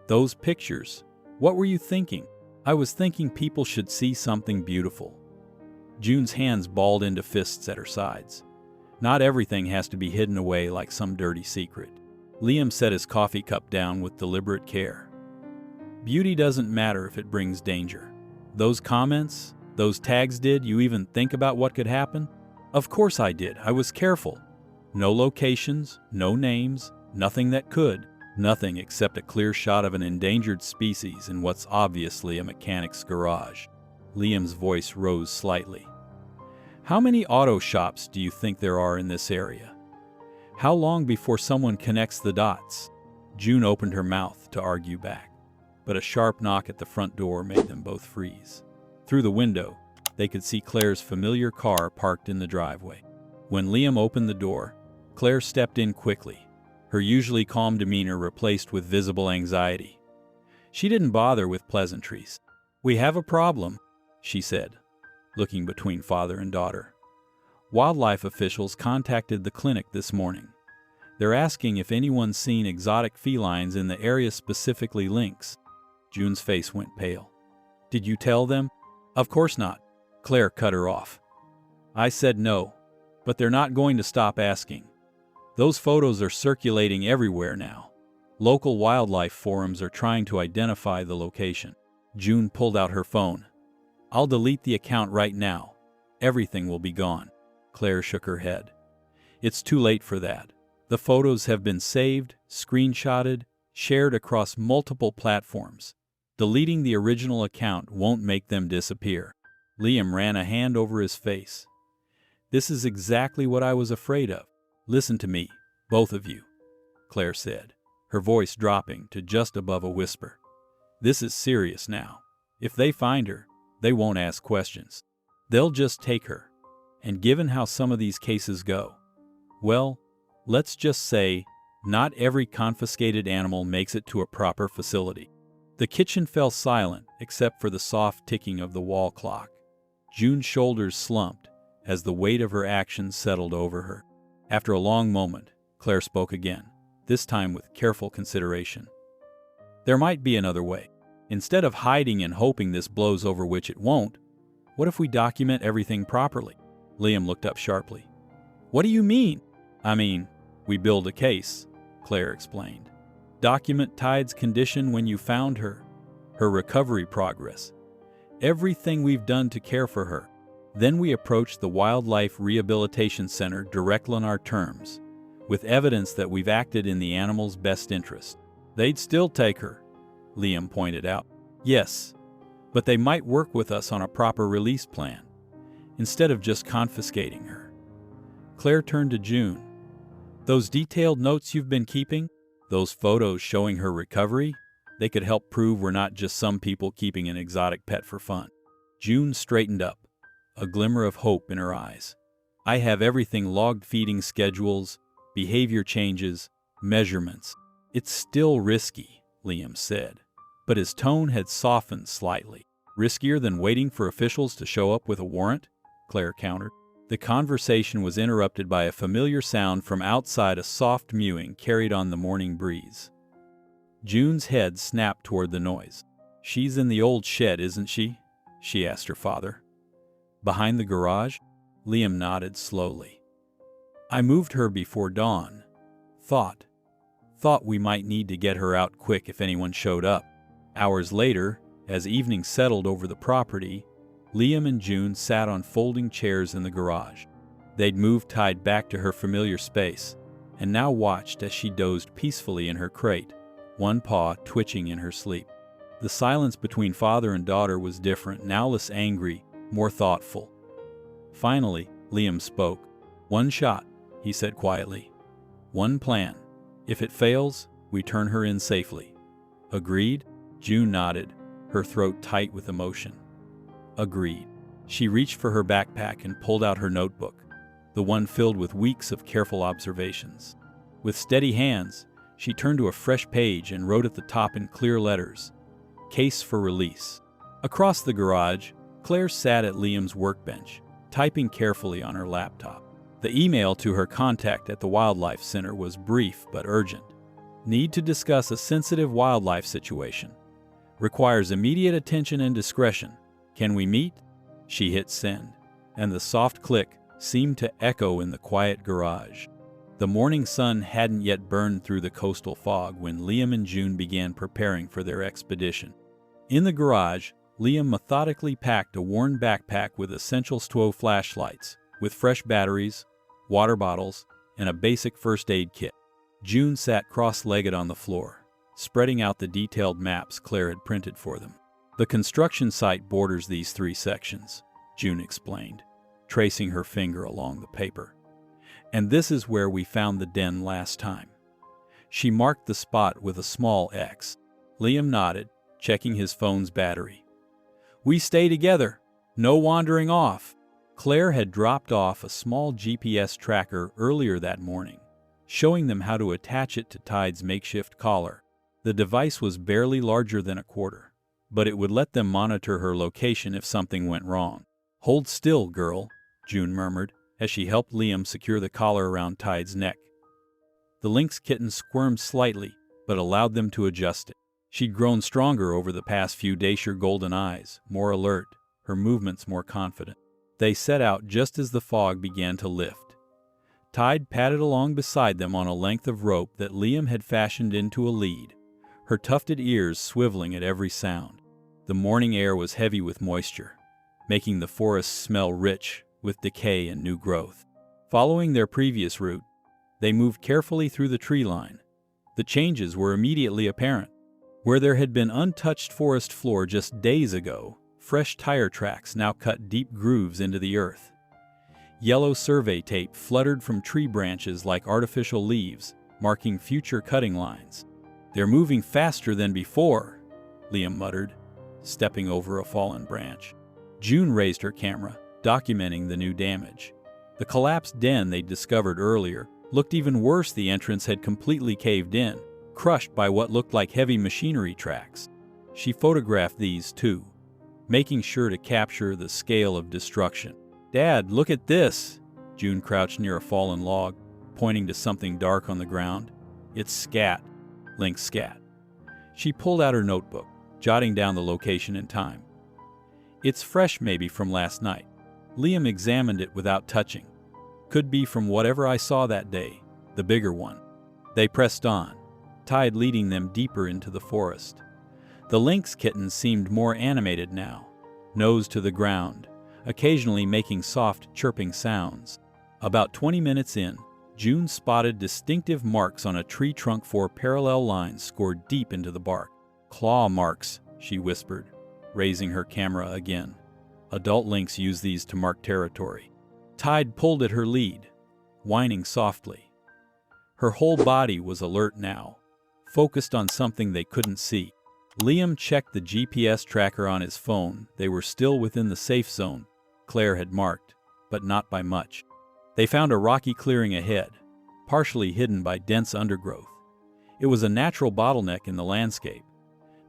"Those pictures. What were you thinking?" "I was thinking people should see something beautiful." June's hands balled into fists at her sides. Not everything has to be hidden away like some dirty secret. Liam set his coffee cup down with deliberate care. "Beauty doesn't matter if it brings danger. Those comments, those tags, did you even think about what could happen?" "Of course I did. I was careful. No locations, no names, nothing that could. Nothing except a clear shot of an endangered species in what's obviously a mechanic's garage." Liam's voice rose slightly. "How many auto shops do you think there are in this area? How long before someone connects the dots?" June opened her mouth to argue back, but a sharp knock at the front door made them both freeze. Through the window, they could see Claire's familiar car parked in the driveway. When Liam opened the door, Claire stepped in quickly, her usually calm demeanor replaced with visible anxiety. She didn't bother with pleasantries. "We have a problem," she said, looking between father and daughter. "Wildlife officials contacted the clinic this morning. They're asking if anyone's seen exotic felines in the area, specifically lynx." June's face went pale. "Did you tell them?" "Of course not." Claire cut her off. "I said no, but they're not going to stop asking. Those photos are circulating everywhere now. Local wildlife forums are trying to identify the location." June pulled out her phone. "I'll delete the account right now. Everything will be gone." Claire shook her head. "It's too late for that. The photos have been saved, screenshotted, shared across multiple platforms. Deleting the original account won't make them disappear." Liam ran a hand over his face. "This is exactly what I was afraid of." "Listen to me, both of you," Claire said, her voice dropping to just above a whisper. "This is serious now. If they find her, they won't ask questions. They'll just take her. And given how some of these cases go, well, let's just say not every confiscated animal makes it to a proper facility." The kitchen fell silent except for the soft ticking of the wall clock. June's shoulders slumped as the weight of her actions settled over her. After a long moment, Claire spoke again, this time with careful consideration. "There might be another way. Instead of hiding and hoping this blows over, which it won't, what if we document everything properly?" Liam looked up sharply. "What do you mean?" "I mean, we build a case," Claire explained. "Document Tide's condition when you found her, her recovery progress, everything we've done to care for her. Then we approach the Wildlife Rehabilitation Center directly on our terms, with evidence that we've acted in the animal's best interest." "They'd still take her," Liam pointed out. "Yes, but they might work with us on a proper release plan, instead of just confiscating her." Claire turned to June. "Those detailed notes you've been keeping, those photos showing her recovery, they could help prove we're not just some people keeping an exotic pet for fun." June straightened up, a glimmer of hope in her eyes. "I have everything logged: feeding schedules, behavior changes, measurements." "It's still risky," Liam said, but his tone had softened slightly. "Riskier than waiting for officials to show up with a warrant?" Claire countered. The conversation was interrupted by a familiar sound from outside, a soft mewing carried on the morning breeze. June's head snapped toward the noise. "She's in the old shed, isn't she?" she asked her father. "Behind the garage?" Liam nodded slowly. "I moved her before dawn. Thought we might need to get her out quick if anyone showed up." Hours later, as evening settled over the property, Liam and June sat on folding chairs in the garage. They'd moved Tide back to her familiar space, and now watched as she dozed peacefully in her crate, one paw twitching in her sleep. The silence between father and daughter was different, now less angry, more thoughtful. Finally, Liam spoke. "One shot," he said quietly. "One plan. If it fails, we turn her in safely. Agreed?" June nodded, her throat tight with emotion. "Agreed." She reached for her backpack and pulled out her notebook, the one filled with weeks of careful observations. With steady hands, she turned to a fresh page and wrote at the top in clear letters, "Case for release." Across the garage, Claire sat at Liam's workbench, typing carefully on her laptop. The email to her contact at the Wildlife Center was brief but urgent. Need to discuss a sensitive wildlife situation. Requires immediate attention and discretion. Can we meet? She hit send, and the soft click seemed to echo in the quiet garage. The morning sun hadn't yet burned through the coastal fog when Liam and June began preparing for their expedition. In the garage, Liam methodically packed a worn backpack with essentials 12 flashlights, with fresh batteries, water bottles, and a basic first aid kit. June sat cross-legged on the floor, spreading out the detailed maps Claire had printed for them. The construction site borders these 3 sections, June explained, tracing her finger along the paper. And this is where we found the den last time. She marked the spot with a small X. Liam nodded, checking his phone's battery. We stay together. No wandering off. Claire had dropped off a small GPS tracker earlier that morning, showing them how to attach it to Tide's makeshift collar. The device was barely larger than a quarter, but it would let them monitor her location if something went wrong. Hold still, girl, June murmured, as she helped Liam secure the collar around Tide's neck. The lynx kitten squirmed slightly, but allowed them to adjust it. She'd grown stronger over the past few days, her golden eyes more alert, her movements more confident. They set out just as the fog began to lift. Tide padded along beside them on a length of rope that Liam had fashioned into a lead, her tufted ears swiveling at every sound. The morning air was heavy with moisture, making the forest smell rich with decay and new growth. Following their previous route, they moved carefully through the tree line. The changes were immediately apparent. Where there had been untouched forest floor just days ago, fresh tire tracks now cut deep grooves into the earth. Yellow survey tape fluttered from tree branches like artificial leaves, marking future cutting lines. They're moving faster than before, Liam muttered, stepping over a fallen branch. June raised her camera, documenting the new damage. The collapsed den they'd discovered earlier looked even worse. The entrance had completely caved in, crushed by what looked like heavy machinery tracks. She photographed these too, making sure to capture the scale of destruction. Dad, look at this! June crouched near a fallen log, pointing to something dark on the ground. It's scat. Lynx scat. She pulled out her notebook, jotting down the location and time. It's fresh, maybe from last night. Liam examined it without touching. Could be from whatever I saw that day, the bigger one. They pressed on, Tide leading them deeper into the forest. The lynx kitten seemed more animated now, nose to the ground, occasionally making soft, chirping sounds. About 20 minutes in, June spotted distinctive marks on a tree trunk. 4 parallel lines scored deep into the bark. Claw marks, she whispered, raising her camera again. Adult lynx use these to mark territory. Tide pulled at her lead, whining softly. Her whole body was alert now, focused on something they couldn't see. Liam checked the GPS tracker on his phone. They were still within the safe zone Claire had marked, but not by much. They found a rocky clearing ahead, partially hidden by dense undergrowth. It was a natural bottleneck in the landscape,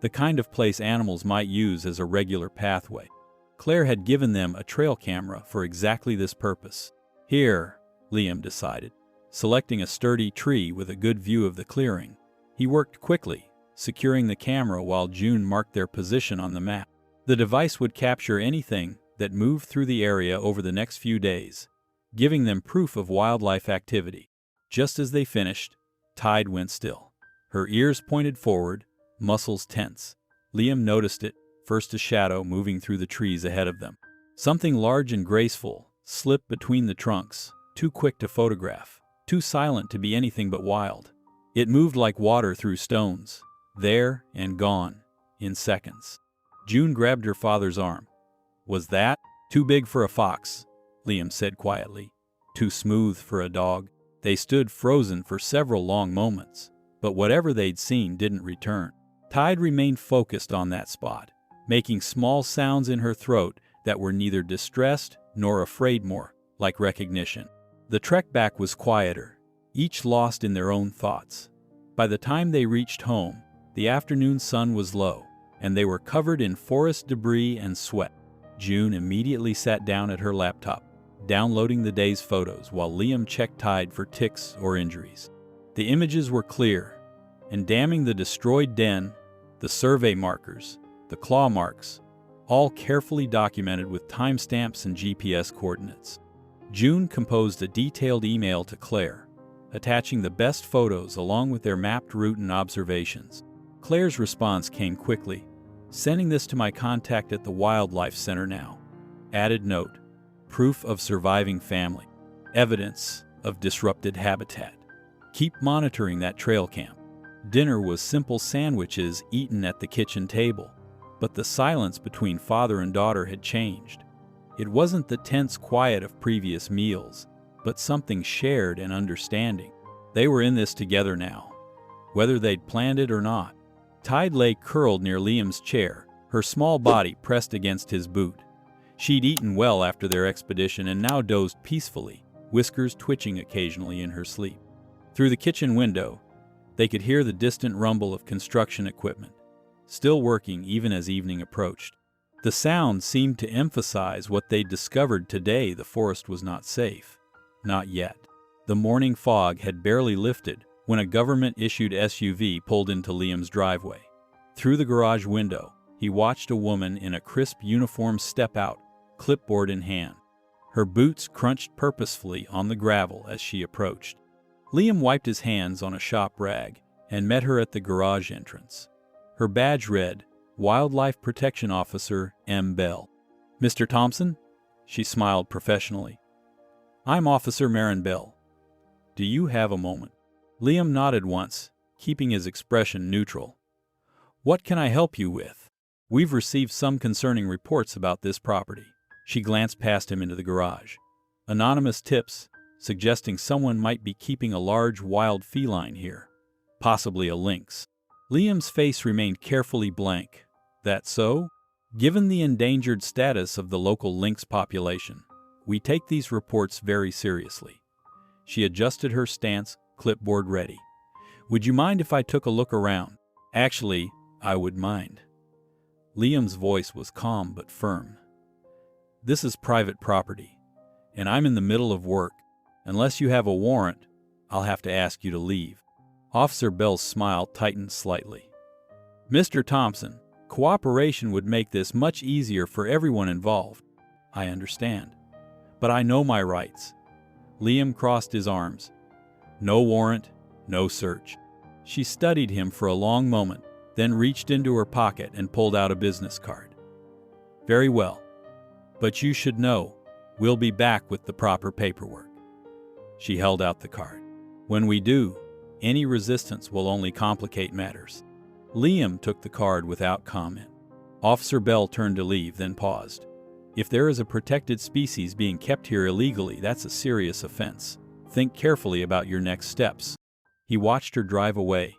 the kind of place animals might use as a regular pathway. Claire had given them a trail camera for exactly this purpose. Here, Liam decided, selecting a sturdy tree with a good view of the clearing. He worked quickly, securing the camera while June marked their position on the map. The device would capture anything that moved through the area over the next few days, giving them proof of wildlife activity. Just as they finished, Tide went still. Her ears pointed forward, muscles tense. Liam noticed it, first a shadow moving through the trees ahead of them. Something large and graceful slipped between the trunks, too quick to photograph, too silent to be anything but wild. It moved like water through stones, there and gone, in seconds. June grabbed her father's arm. Was that? Too big for a fox, Liam said quietly. Too smooth for a dog. They stood frozen for several long moments, but whatever they'd seen didn't return. Tide remained focused on that spot, making small sounds in her throat that were neither distressed nor afraid, more like recognition. The trek back was quieter, each lost in their own thoughts. By the time they reached home, the afternoon sun was low, and they were covered in forest debris and sweat. June immediately sat down at her laptop, downloading the day's photos while Liam checked Tide for ticks or injuries. The images were clear, and damning the destroyed den, the survey markers, the claw marks, all carefully documented with timestamps and GPS coordinates. June composed a detailed email to Claire, attaching the best photos along with their mapped route and observations. Claire's response came quickly, "Sending this to my contact at the Wildlife Center now." Added note: "Proof of surviving family. Evidence of disrupted habitat. Keep monitoring that trail cam." Dinner was simple sandwiches eaten at the kitchen table, but the silence between father and daughter had changed. It wasn't the tense quiet of previous meals, but something shared and understanding. They were in this together now, whether they'd planned it or not. Tide lay curled near Liam's chair, her small body pressed against his boot. She'd eaten well after their expedition and now dozed peacefully, whiskers twitching occasionally in her sleep. Through the kitchen window, they could hear the distant rumble of construction equipment, still working even as evening approached. The sound seemed to emphasize what they'd discovered today: the forest was not safe. Not yet. The morning fog had barely lifted when a government-issued SUV pulled into Liam's driveway. Through the garage window, he watched a woman in a crisp uniform step out, clipboard in hand. Her boots crunched purposefully on the gravel as she approached. Liam wiped his hands on a shop rag and met her at the garage entrance. Her badge read, Wildlife Protection Officer M. Bell. "Mr. Thompson?" She smiled professionally. "I'm Officer Marin Bell. Do you have a moment?" Liam nodded once, keeping his expression neutral. "What can I help you with? We've received some concerning reports about this property." She glanced past him into the garage. "Anonymous tips suggesting someone might be keeping a large wild feline here, possibly a lynx." Liam's face remained carefully blank. "That so? Given the endangered status of the local lynx population, we take these reports very seriously." She adjusted her stance, clipboard ready. "Would you mind if I took a look around?" "Actually, I would mind." Liam's voice was calm but firm. "This is private property, and I'm in the middle of work. Unless you have a warrant, I'll have to ask you to leave." Officer Bell's smile tightened slightly. "Mr. Thompson, cooperation would make this much easier for everyone involved. I understand. But I know my rights." Liam crossed his arms. "No warrant, no search." She studied him for a long moment, then reached into her pocket and pulled out a business card. "Very well. But you should know, we'll be back with the proper paperwork." She held out the card. "When we do, any resistance will only complicate matters." Liam took the card without comment. Officer Bell turned to leave, then paused. "If there is a protected species being kept here illegally, that's a serious offense. Think carefully about your next steps." He watched her drive away,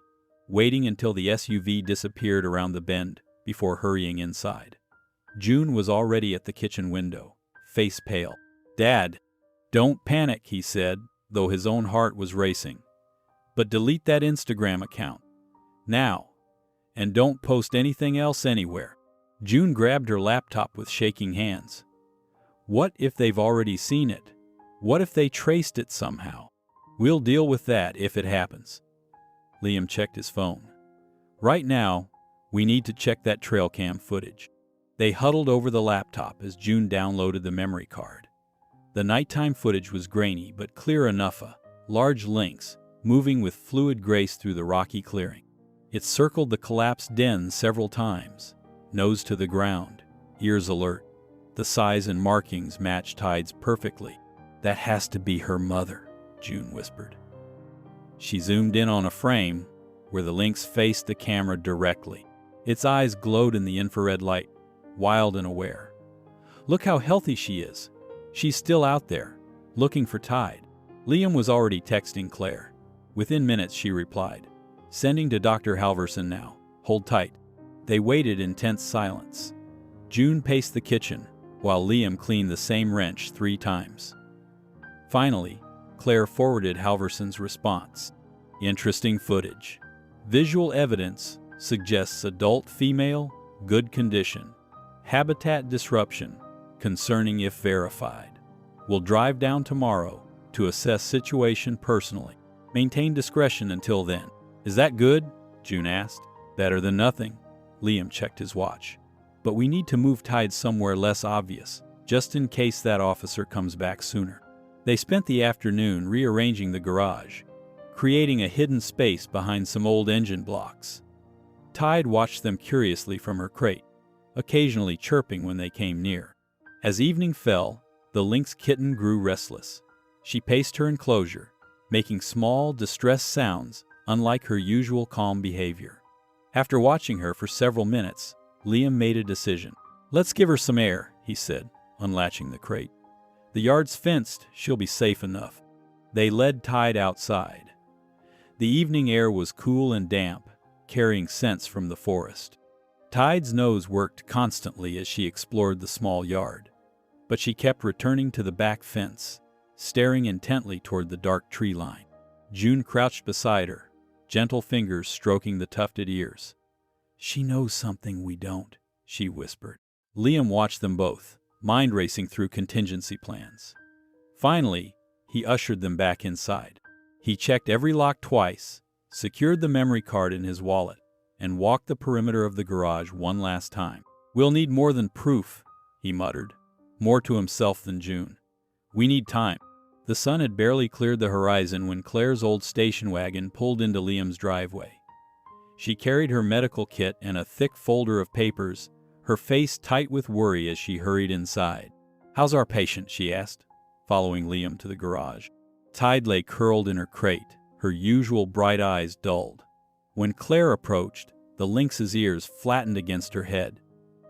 waiting until the SUV disappeared around the bend before hurrying inside. June was already at the kitchen window, face pale. "Dad, don't panic," he said, though his own heart was racing. "But delete that Instagram account. Now. And don't post anything else anywhere." June grabbed her laptop with shaking hands. "What if they've already seen it? What if they traced it somehow? We'll deal with that if it happens." Liam checked his phone. "Right now, we need to check that trail cam footage." They huddled over the laptop as June downloaded the memory card. The nighttime footage was grainy but clear enough, a large lynx moving with fluid grace through the rocky clearing. It circled the collapsed den several times, nose to the ground, ears alert. The size and markings matched Tide's perfectly. "That has to be her mother," June whispered. She zoomed in on a frame where the lynx faced the camera directly. Its eyes glowed in the infrared light, wild and aware. "Look how healthy she is. She's still out there, looking for Tide." Liam was already texting Claire. Within minutes she replied, "Sending to Dr. Halverson now. Hold tight." They waited in tense silence. June paced the kitchen, while Liam cleaned the same wrench 3 times. Finally, Claire forwarded Halverson's response. Interesting footage. Visual evidence suggests adult female, good condition. Habitat disruption, concerning if verified. Will drive down tomorrow to assess situation personally. Maintain discretion until then. Is that good? June asked. Better than nothing. Liam checked his watch. But we need to move Tide somewhere less obvious, just in case that officer comes back sooner. They spent the afternoon rearranging the garage, creating a hidden space behind some old engine blocks. Tide watched them curiously from her crate, occasionally chirping when they came near. As evening fell, the lynx kitten grew restless. She paced her enclosure, making small, distressed sounds unlike her usual calm behavior. After watching her for several minutes, Liam made a decision. "Let's give her some air," he said, unlatching the crate. "The yard's fenced, she'll be safe enough." They led Tide outside. The evening air was cool and damp, carrying scents from the forest. Tide's nose worked constantly as she explored the small yard, but she kept returning to the back fence, staring intently toward the dark tree line. June crouched beside her, gentle fingers stroking the tufted ears. "She knows something we don't," she whispered. Liam watched them both, mind racing through contingency plans. Finally, he ushered them back inside. He checked every lock twice, secured the memory card in his wallet, and walked the perimeter of the garage one last time. "We'll need more than proof," he muttered, more to himself than June. "We need time." The sun had barely cleared the horizon when Claire's old station wagon pulled into Liam's driveway. She carried her medical kit and a thick folder of papers, her face tight with worry as she hurried inside. "How's our patient?" she asked, following Liam to the garage. Tide lay curled in her crate, her usual bright eyes dulled. When Claire approached, the lynx's ears flattened against her head,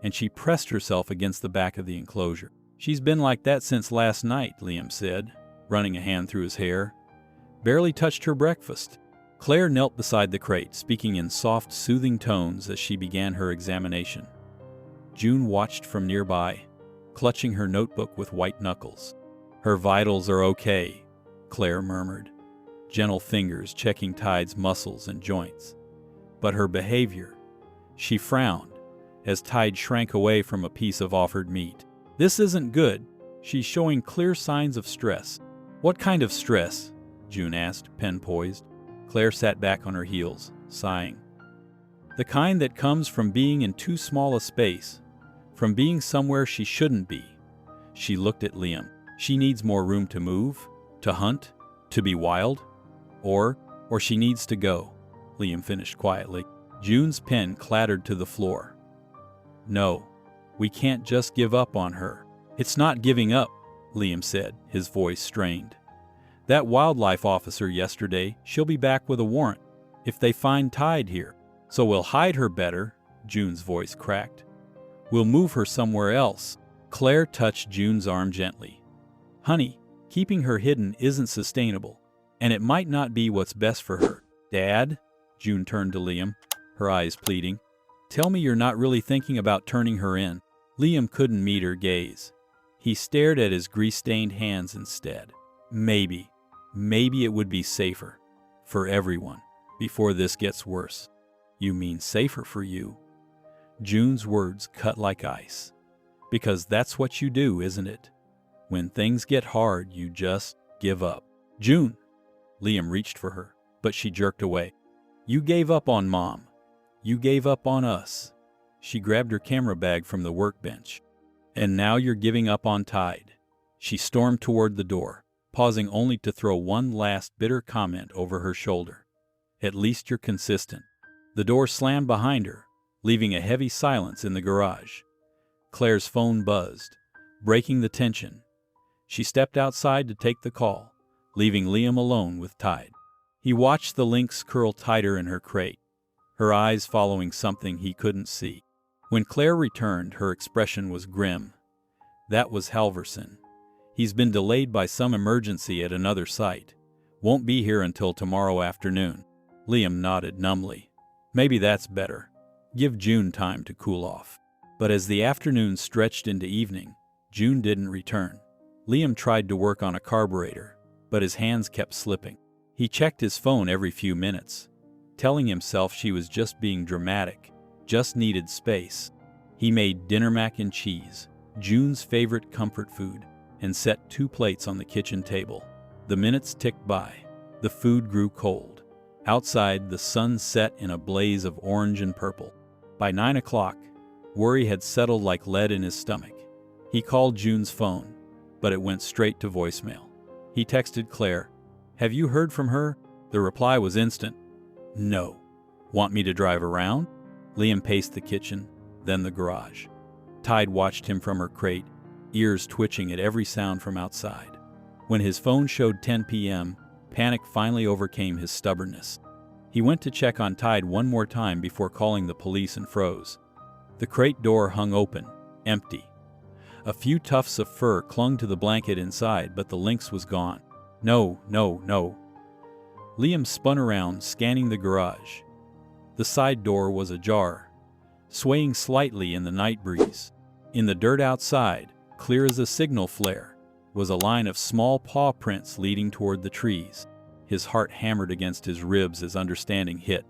and she pressed herself against the back of the enclosure. "She's been like that since last night," Liam said, running a hand through his hair. "Barely touched her breakfast." Claire knelt beside the crate, speaking in soft, soothing tones as she began her examination. June watched from nearby, clutching her notebook with white knuckles. "Her vitals are okay," Claire murmured, gentle fingers checking Tide's muscles and joints. "But her behavior..." She frowned as Tide shrank away from a piece of offered meat. "This isn't good. She's showing clear signs of stress." "What kind of stress?" June asked, pen poised. Claire sat back on her heels, sighing. "The kind that comes from being in too small a space, from being somewhere she shouldn't be." She looked at Liam. "She needs more room to move, to hunt, to be wild, or she needs to go," Liam finished quietly. June's pen clattered to the floor. "No, we can't just give up on her." "It's not giving up," Liam said, his voice strained. "That wildlife officer yesterday, she'll be back with a warrant if they find Tide here. So we'll hide her better," June's voice cracked. "We'll move her somewhere else." Claire touched June's arm gently. "Honey, keeping her hidden isn't sustainable, and it might not be what's best for her." "Dad?" June turned to Liam, her eyes pleading. "Tell me you're not really thinking about turning her in." Liam couldn't meet her gaze. He stared at his grease-stained hands instead. Maybe it would be safer for everyone before this gets worse." "You mean safer for you?" June's words cut like ice. "Because that's what you do, isn't it? When things get hard, you just give up." "June!" Liam reached for her, but she jerked away. "You gave up on Mom. You gave up on us." She grabbed her camera bag from the workbench. "And now you're giving up on Tide." She stormed toward the door, pausing only to throw one last bitter comment over her shoulder. "At least you're consistent." The door slammed behind her, leaving a heavy silence in the garage. Claire's phone buzzed, breaking the tension. She stepped outside to take the call, leaving Liam alone with Tide. He watched the lynx curl tighter in her crate, her eyes following something he couldn't see. When Claire returned, her expression was grim. "That was Halverson. He's been delayed by some emergency at another site. Won't be here until tomorrow afternoon." Liam nodded numbly. "Maybe that's better. Give June time to cool off." But as the afternoon stretched into evening, June didn't return. Liam tried to work on a carburetor, but his hands kept slipping. He checked his phone every few minutes, telling himself she was just being dramatic, just needed space. He made dinner mac and cheese, June's favorite comfort food, and set 2 plates on the kitchen table. The minutes ticked by. The food grew cold. Outside, the sun set in a blaze of orange and purple. By 9 o'clock, worry had settled like lead in his stomach. He called June's phone, but it went straight to voicemail. He texted Claire, "Have you heard from her?" The reply was instant. "No." "Want me to drive around?" Liam paced the kitchen, then the garage. Tide watched him from her crate, ears twitching at every sound from outside. When his phone showed 10 p.m., panic finally overcame his stubbornness. He went to check on Tide one more time before calling the police and froze. The crate door hung open, empty. A few tufts of fur clung to the blanket inside, but the lynx was gone. No. Liam spun around, scanning the garage. The side door was ajar, swaying slightly in the night breeze. In the dirt outside, clear as a signal flare, was a line of small paw prints leading toward the trees. His heart hammered against his ribs as understanding hit.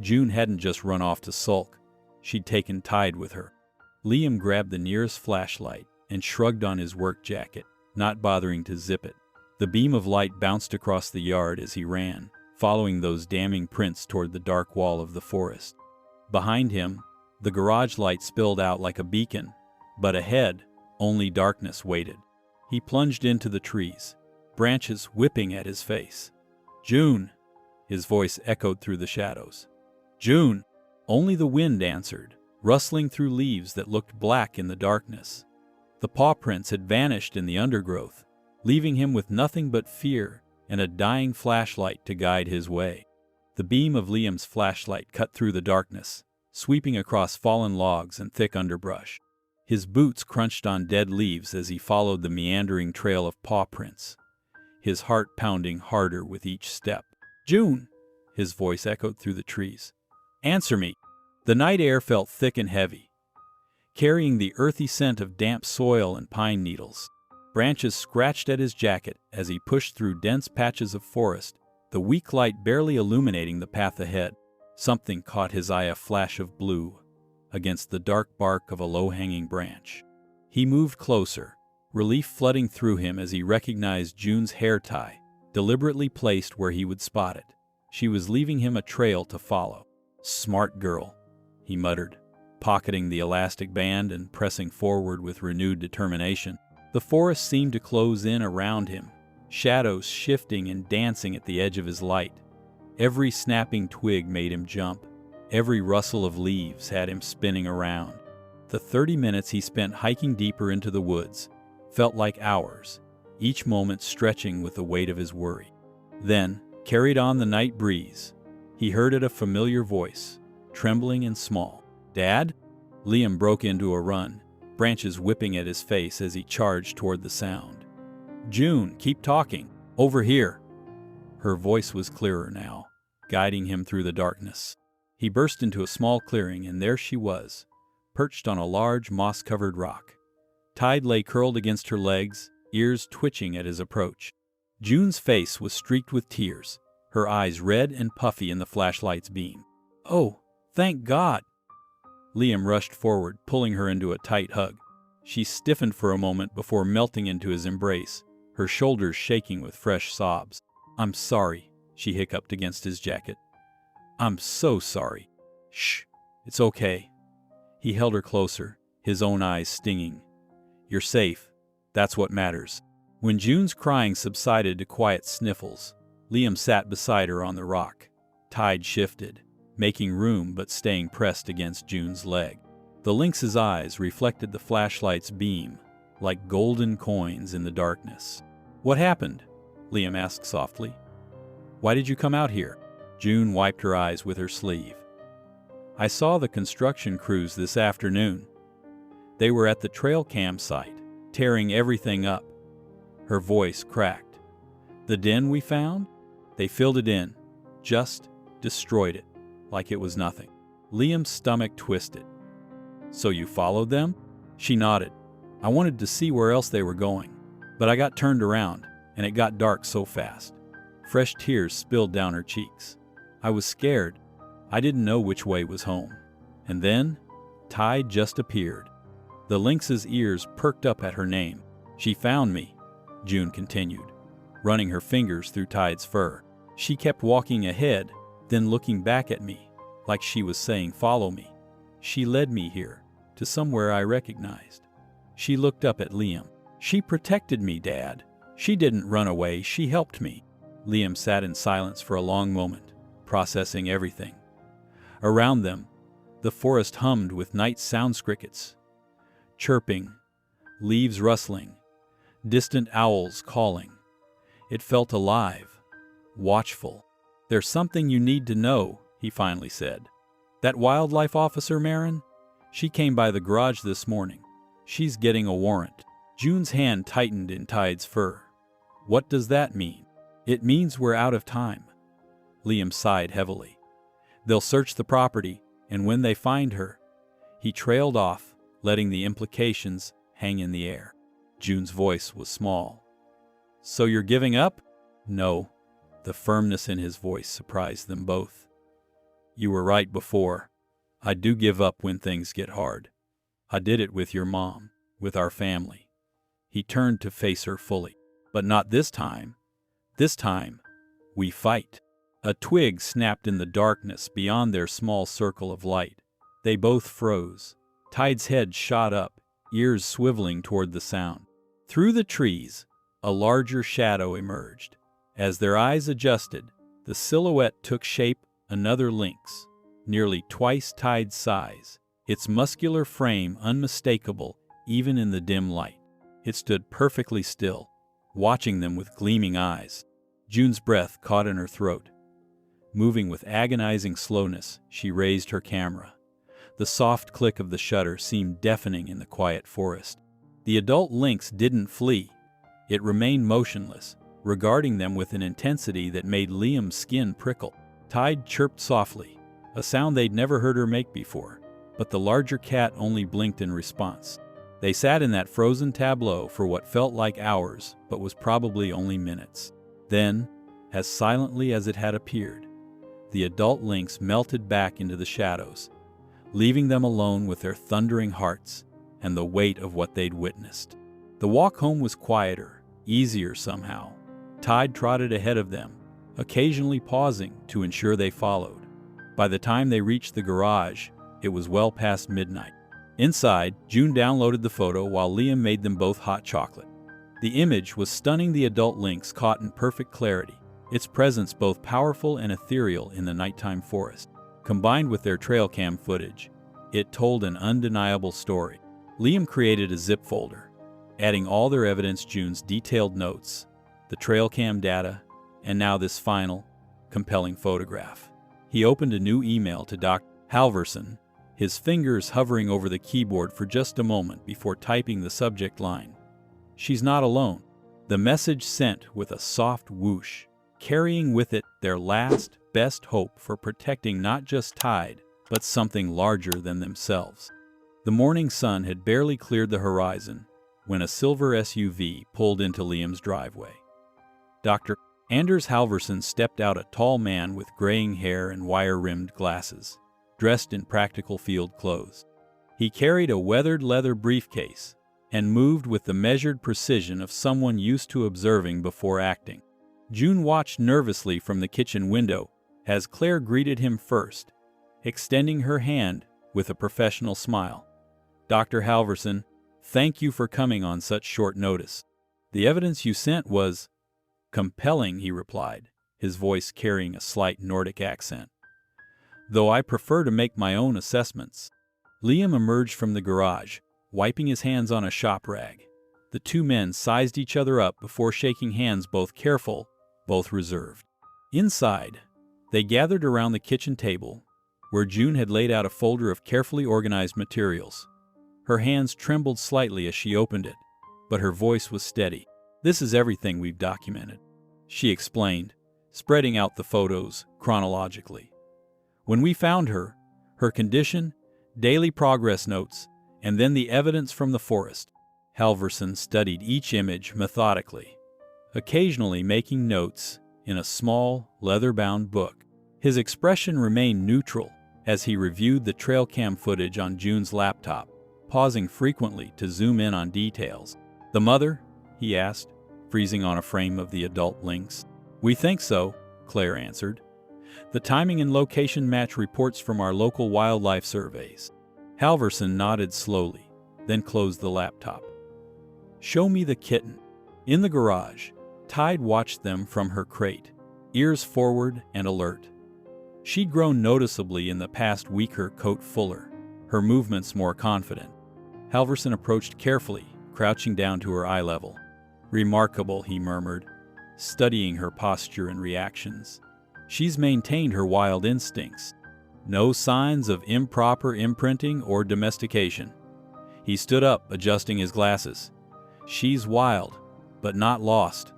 June hadn't just run off to sulk. She'd taken Tide with her. Liam grabbed the nearest flashlight and shrugged on his work jacket, not bothering to zip it. The beam of light bounced across the yard as he ran, following those damning prints toward the dark wall of the forest. Behind him, the garage light spilled out like a beacon, but ahead, only darkness waited. He plunged into the trees, branches whipping at his face. "June!" His voice echoed through the shadows. "June!" Only the wind answered, rustling through leaves that looked black in the darkness. The paw prints had vanished in the undergrowth, leaving him with nothing but fear and a dying flashlight to guide his way. The beam of Liam's flashlight cut through the darkness, sweeping across fallen logs and thick underbrush. His boots crunched on dead leaves as he followed the meandering trail of paw prints, his heart pounding harder with each step. "June!" His voice echoed through the trees. "Answer me!" The night air felt thick and heavy, carrying the earthy scent of damp soil and pine needles. Branches scratched at his jacket as he pushed through dense patches of forest, the weak light barely illuminating the path ahead. Something caught his eye, a flash of blue, against the dark bark of a low-hanging branch. He moved closer, relief flooding through him as he recognized June's hair tie, deliberately placed where he would spot it. She was leaving him a trail to follow. "Smart girl," he muttered, pocketing the elastic band and pressing forward with renewed determination. The forest seemed to close in around him, shadows shifting and dancing at the edge of his light. Every snapping twig made him jump. Every rustle of leaves had him spinning around. The 30 minutes he spent hiking deeper into the woods felt like hours, each moment stretching with the weight of his worry. Then, carried on the night breeze, he heard a familiar voice, trembling and small. "Dad?" Liam broke into a run, branches whipping at his face as he charged toward the sound. "June, keep talking. Over here." Her voice was clearer now, guiding him through the darkness. He burst into a small clearing, and there she was, perched on a large moss-covered rock. Tide lay curled against her legs, ears twitching at his approach. June's face was streaked with tears, her eyes red and puffy in the flashlight's beam. "Oh, thank God!" Liam rushed forward, pulling her into a tight hug. She stiffened for a moment before melting into his embrace, her shoulders shaking with fresh sobs. "I'm sorry," she hiccuped against his jacket. "I'm so sorry." "Shh, it's okay." He held her closer, his own eyes stinging. "You're safe. That's what matters." When June's crying subsided to quiet sniffles, Liam sat beside her on the rock. Tide shifted, making room but staying pressed against June's leg. The lynx's eyes reflected the flashlight's beam, like golden coins in the darkness. "What happened?" Liam asked softly. "Why did you come out here?" June wiped her eyes with her sleeve. "I saw the construction crews this afternoon. They were at the trail campsite, tearing everything up." Her voice cracked. "The den we found? They filled it in, just destroyed it, like it was nothing." Liam's stomach twisted. "So you followed them?" She nodded. I wanted to see where else they were going, but I got turned around, and it got dark so fast. Fresh tears spilled down her cheeks. I was scared. I didn't know which way was home. And then, Tide just appeared. The lynx's ears perked up at her name. She found me, June continued, running her fingers through Tide's fur. She kept walking ahead, then looking back at me, like she was saying, "Follow me." She led me here, to somewhere I recognized. She looked up at Liam. "She protected me, Dad. She didn't run away, she helped me." Liam sat in silence for a long moment, processing everything. Around them, the forest hummed with night sounds, crickets chirping, leaves rustling, distant owls calling. It felt alive, watchful. "There's something you need to know," he finally said. "That wildlife officer, Marin, she came by the garage this morning. She's getting a warrant." June's hand tightened in Tide's fur. "What does that mean?" "It means we're out of time." Liam sighed heavily. "They'll search the property, and when they find her..." He trailed off, letting the implications hang in the air. June's voice was small. "So you're giving up?" "No." The firmness in his voice surprised them both. "You were right before. I do give up when things get hard. I did it with your mom, with our family." He turned to face her fully. "But not this time. This time, we fight." A twig snapped in the darkness beyond their small circle of light. They both froze. Tide's head shot up, ears swiveling toward the sound. Through the trees, a larger shadow emerged. As their eyes adjusted, the silhouette took shape, another lynx, nearly twice Tide's size, its muscular frame unmistakable even in the dim light. It stood perfectly still, watching them with gleaming eyes. June's breath caught in her throat. Moving with agonizing slowness, she raised her camera. The soft click of the shutter seemed deafening in the quiet forest. The adult lynx didn't flee. It remained motionless, regarding them with an intensity that made Liam's skin prickle. Tide chirped softly, a sound they'd never heard her make before, but the larger cat only blinked in response. They sat in that frozen tableau for what felt like hours, but was probably only minutes. Then, as silently as it had appeared, the adult lynx melted back into the shadows, leaving them alone with their thundering hearts and the weight of what they'd witnessed. The walk home was quieter, easier somehow. Tide trotted ahead of them, occasionally pausing to ensure they followed. By the time they reached the garage, it was well past midnight. Inside, June downloaded the photo while Liam made them both hot chocolate. The image was stunning, the adult lynx caught in perfect clarity, its presence both powerful and ethereal in the nighttime forest. Combined with their trail cam footage, it told an undeniable story. Liam created a zip folder, adding all their evidence, June's detailed notes, the trail cam data, and now this final, compelling photograph. He opened a new email to Dr. Halverson, his fingers hovering over the keyboard for just a moment before typing the subject line. "She's not alone." The message sent with a soft whoosh, carrying with it their last, best hope for protecting not just Tide, but something larger than themselves. The morning sun had barely cleared the horizon when a silver SUV pulled into Liam's driveway. Dr. Anders Halverson stepped out, a tall man with graying hair and wire-rimmed glasses, dressed in practical field clothes. He carried a weathered leather briefcase and moved with the measured precision of someone used to observing before acting. June watched nervously from the kitchen window as Claire greeted him first, extending her hand with a professional smile. "Dr. Halverson, thank you for coming on such short notice. The evidence you sent was compelling," he replied, his voice carrying a slight Nordic accent. "Though I prefer to make my own assessments." Liam emerged from the garage, wiping his hands on a shop rag. The two men sized each other up before shaking hands, both careful, both reserved. Inside, they gathered around the kitchen table, where June had laid out a folder of carefully organized materials. Her hands trembled slightly as she opened it, but her voice was steady. "This is everything we've documented," she explained, spreading out the photos chronologically. "When we found her, her condition, daily progress notes, and then the evidence from the forest." Halverson studied each image methodically, occasionally making notes in a small, leather-bound book. His expression remained neutral as he reviewed the trail cam footage on June's laptop, pausing frequently to zoom in on details. "The mother?" he asked, freezing on a frame of the adult lynx. "We think so," Claire answered. "The timing and location match reports from our local wildlife surveys." Halverson nodded slowly, then closed the laptop. "Show me the kitten." In the garage, Tide watched them from her crate, ears forward and alert. She'd grown noticeably in the past week, her coat fuller, her movements more confident. Halverson approached carefully, crouching down to her eye level. "Remarkable," he murmured, studying her posture and reactions. "She's maintained her wild instincts. No signs of improper imprinting or domestication." He stood up, adjusting his glasses. "She's wild, but not lost.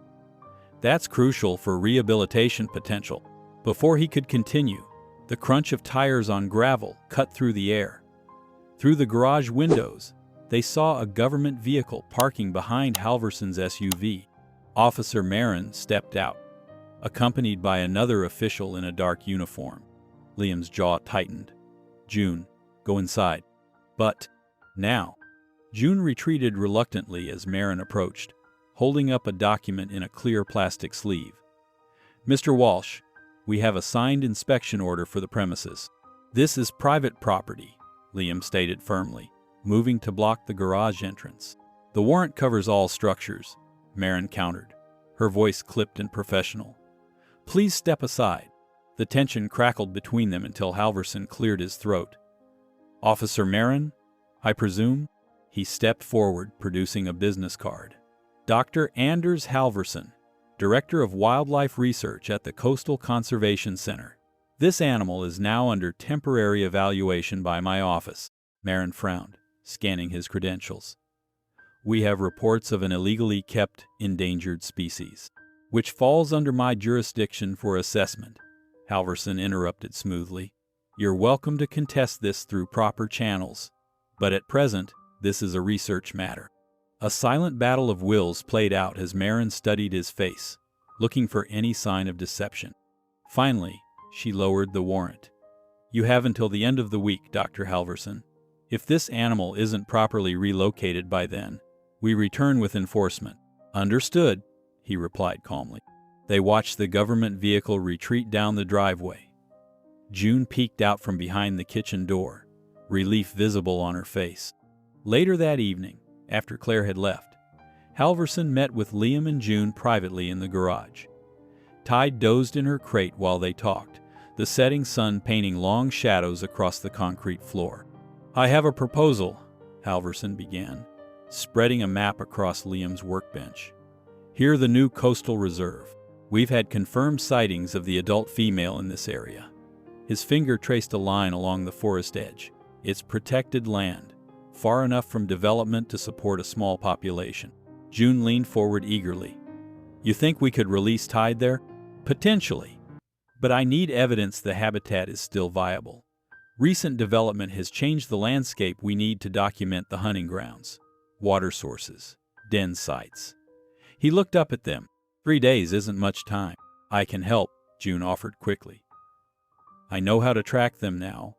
That's crucial for rehabilitation potential." Before he could continue, the crunch of tires on gravel cut through the air. Through the garage windows, they saw a government vehicle parking behind Halverson's SUV. Officer Marin stepped out, accompanied by another official in a dark uniform. Liam's jaw tightened. "June, go inside." "But now." June retreated reluctantly as Marin approached, holding up a document in a clear plastic sleeve. "Mr. Walsh, we have a signed inspection order for the premises." "This is private property," Liam stated firmly, moving to block the garage entrance. "The warrant covers all structures," Marin countered, her voice clipped and professional. "Please step aside." The tension crackled between them until Halverson cleared his throat. "Officer Marin, I presume?" He stepped forward, producing a business card. "Dr. Anders Halverson, Director of Wildlife Research at the Coastal Conservation Center. This animal is now under temporary evaluation by my office." Marin frowned, scanning his credentials. "We have reports of an illegally kept endangered species, which falls under my jurisdiction for assessment," Halverson interrupted smoothly. "You're welcome to contest this through proper channels, but at present, this is a research matter." A silent battle of wills played out as Marin studied his face, looking for any sign of deception. Finally, she lowered the warrant. "You have until the end of the week, Dr. Halverson. If this animal isn't properly relocated by then, we return with enforcement." "Understood," he replied calmly. They watched the government vehicle retreat down the driveway. June peeked out from behind the kitchen door, relief visible on her face. Later that evening, after Claire had left, Halverson met with Liam and June privately in the garage. Tide dozed in her crate while they talked, the setting sun painting long shadows across the concrete floor. "I have a proposal," Halverson began, spreading a map across Liam's workbench. "Here, the new coastal reserve. We've had confirmed sightings of the adult female in this area." His finger traced a line along the forest edge. "It's protected land, far enough from development to support a small population." June leaned forward eagerly. "You think we could release Tide there?" "Potentially. But I need evidence the habitat is still viable. Recent development has changed the landscape. We need to document the hunting grounds, water sources, den sites." He looked up at them. 3 days isn't much time." "I can help," June offered quickly. "I know how to track them now,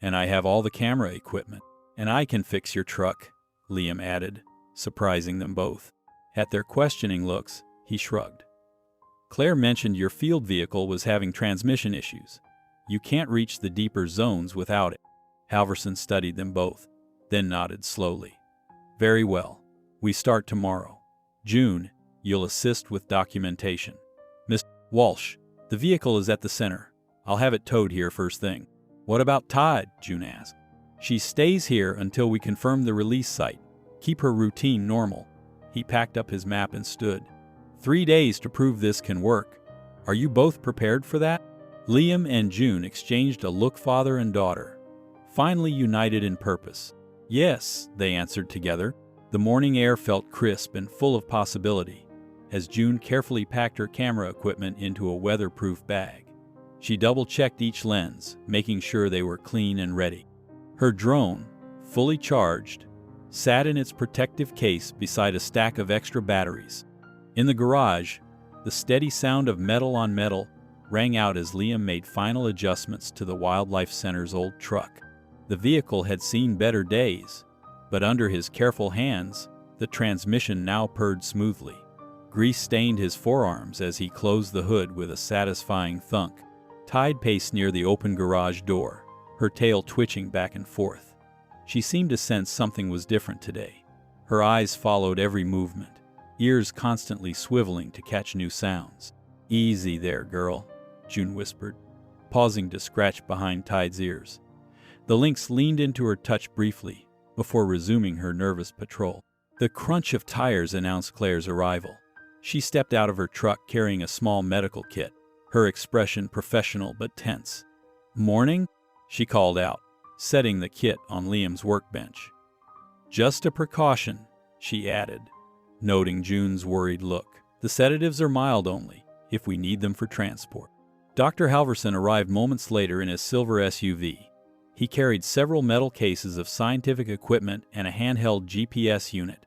and I have all the camera equipment. And I can fix your truck," Liam added, surprising them both. At their questioning looks, he shrugged. "Claire mentioned your field vehicle was having transmission issues. You can't reach the deeper zones without it." Halverson studied them both, then nodded slowly. "Very well. We start tomorrow. June, you'll assist with documentation. Mr. Walsh, the vehicle is at the center. I'll have it towed here first thing." "What about Tide?" June asked. "She stays here until we confirm the release site. Keep her routine normal." He packed up his map and stood. 3 days to prove this can work. Are you both prepared for that?" Liam and June exchanged a look, father and daughter, finally united in purpose. "Yes," they answered together. The morning air felt crisp and full of possibility as June carefully packed her camera equipment into a weatherproof bag. She double-checked each lens, making sure they were clean and ready. Her drone, fully charged, sat in its protective case beside a stack of extra batteries. In the garage, the steady sound of metal on metal rang out as Liam made final adjustments to the Wildlife Center's old truck. The vehicle had seen better days, but under his careful hands, the transmission now purred smoothly. Grease stained his forearms as he closed the hood with a satisfying thunk. Tide paced near the open garage door, her tail twitching back and forth. She seemed to sense something was different today. Her eyes followed every movement, ears constantly swiveling to catch new sounds. "Easy there, girl," June whispered, pausing to scratch behind Tide's ears. The lynx leaned into her touch briefly, before resuming her nervous patrol. The crunch of tires announced Claire's arrival. She stepped out of her truck carrying a small medical kit, her expression professional but tense. "Morning?" she called out, setting the kit on Liam's workbench. "Just a precaution," she added, noting June's worried look. "The sedatives are mild only, if we need them for transport." Dr. Halverson arrived moments later in his silver SUV. He carried several metal cases of scientific equipment and a handheld GPS unit.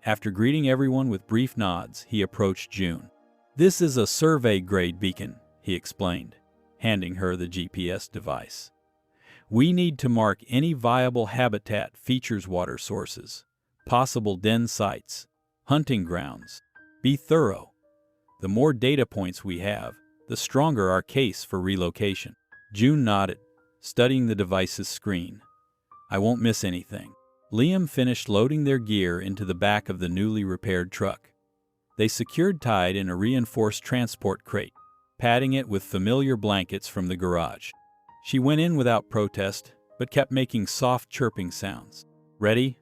After greeting everyone with brief nods, he approached June. "This is a survey-grade beacon," he explained, handing her the GPS device. "We need to mark any viable habitat features, water sources, possible den sites, hunting grounds. Be thorough. The more data points we have, the stronger our case for relocation." June nodded, studying the device's screen. "I won't miss anything." Liam finished loading their gear into the back of the newly repaired truck. They secured Tide in a reinforced transport crate, padding it with familiar blankets from the garage. She went in without protest, but kept making soft chirping sounds. "Ready?"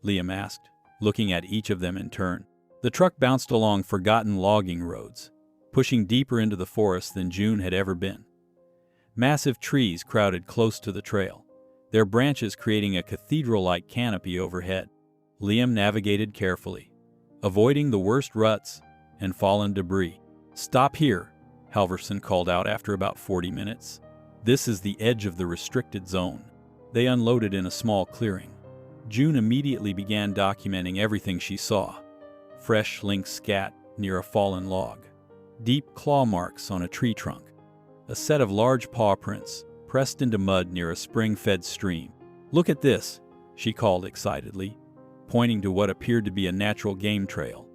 Liam asked, looking at each of them in turn. The truck bounced along forgotten logging roads, pushing deeper into the forest than June had ever been. Massive trees crowded close to the trail, their branches creating a cathedral-like canopy overhead. Liam navigated carefully, avoiding the worst ruts and fallen debris. "Stop here," Halverson called out after about 40 minutes. "This is the edge of the restricted zone." They unloaded in a small clearing. June immediately began documenting everything she saw. Fresh lynx scat near a fallen log, deep claw marks on a tree trunk, a set of large paw prints pressed into mud near a spring-fed stream. "Look at this," she called excitedly, pointing to what appeared to be a natural game trail.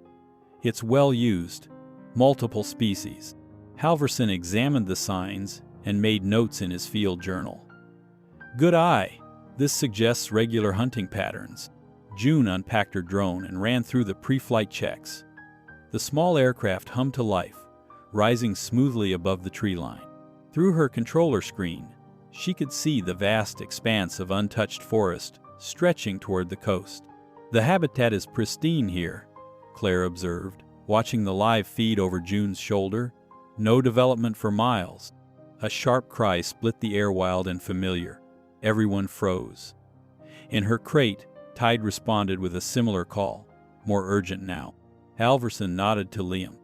"It's well used, multiple species." Halverson examined the signs and made notes in his field journal. "Good eye. This suggests regular hunting patterns." June unpacked her drone and ran through the pre-flight checks. The small aircraft hummed to life, rising smoothly above the tree line. Through her controller screen, she could see the vast expanse of untouched forest stretching toward the coast. "The habitat is pristine here," Claire observed, watching the live feed over June's shoulder. "No development for miles." A sharp cry split the air, wild and familiar. Everyone froze. In her crate, Tide responded with a similar call, more urgent now. Halverson nodded to Liam.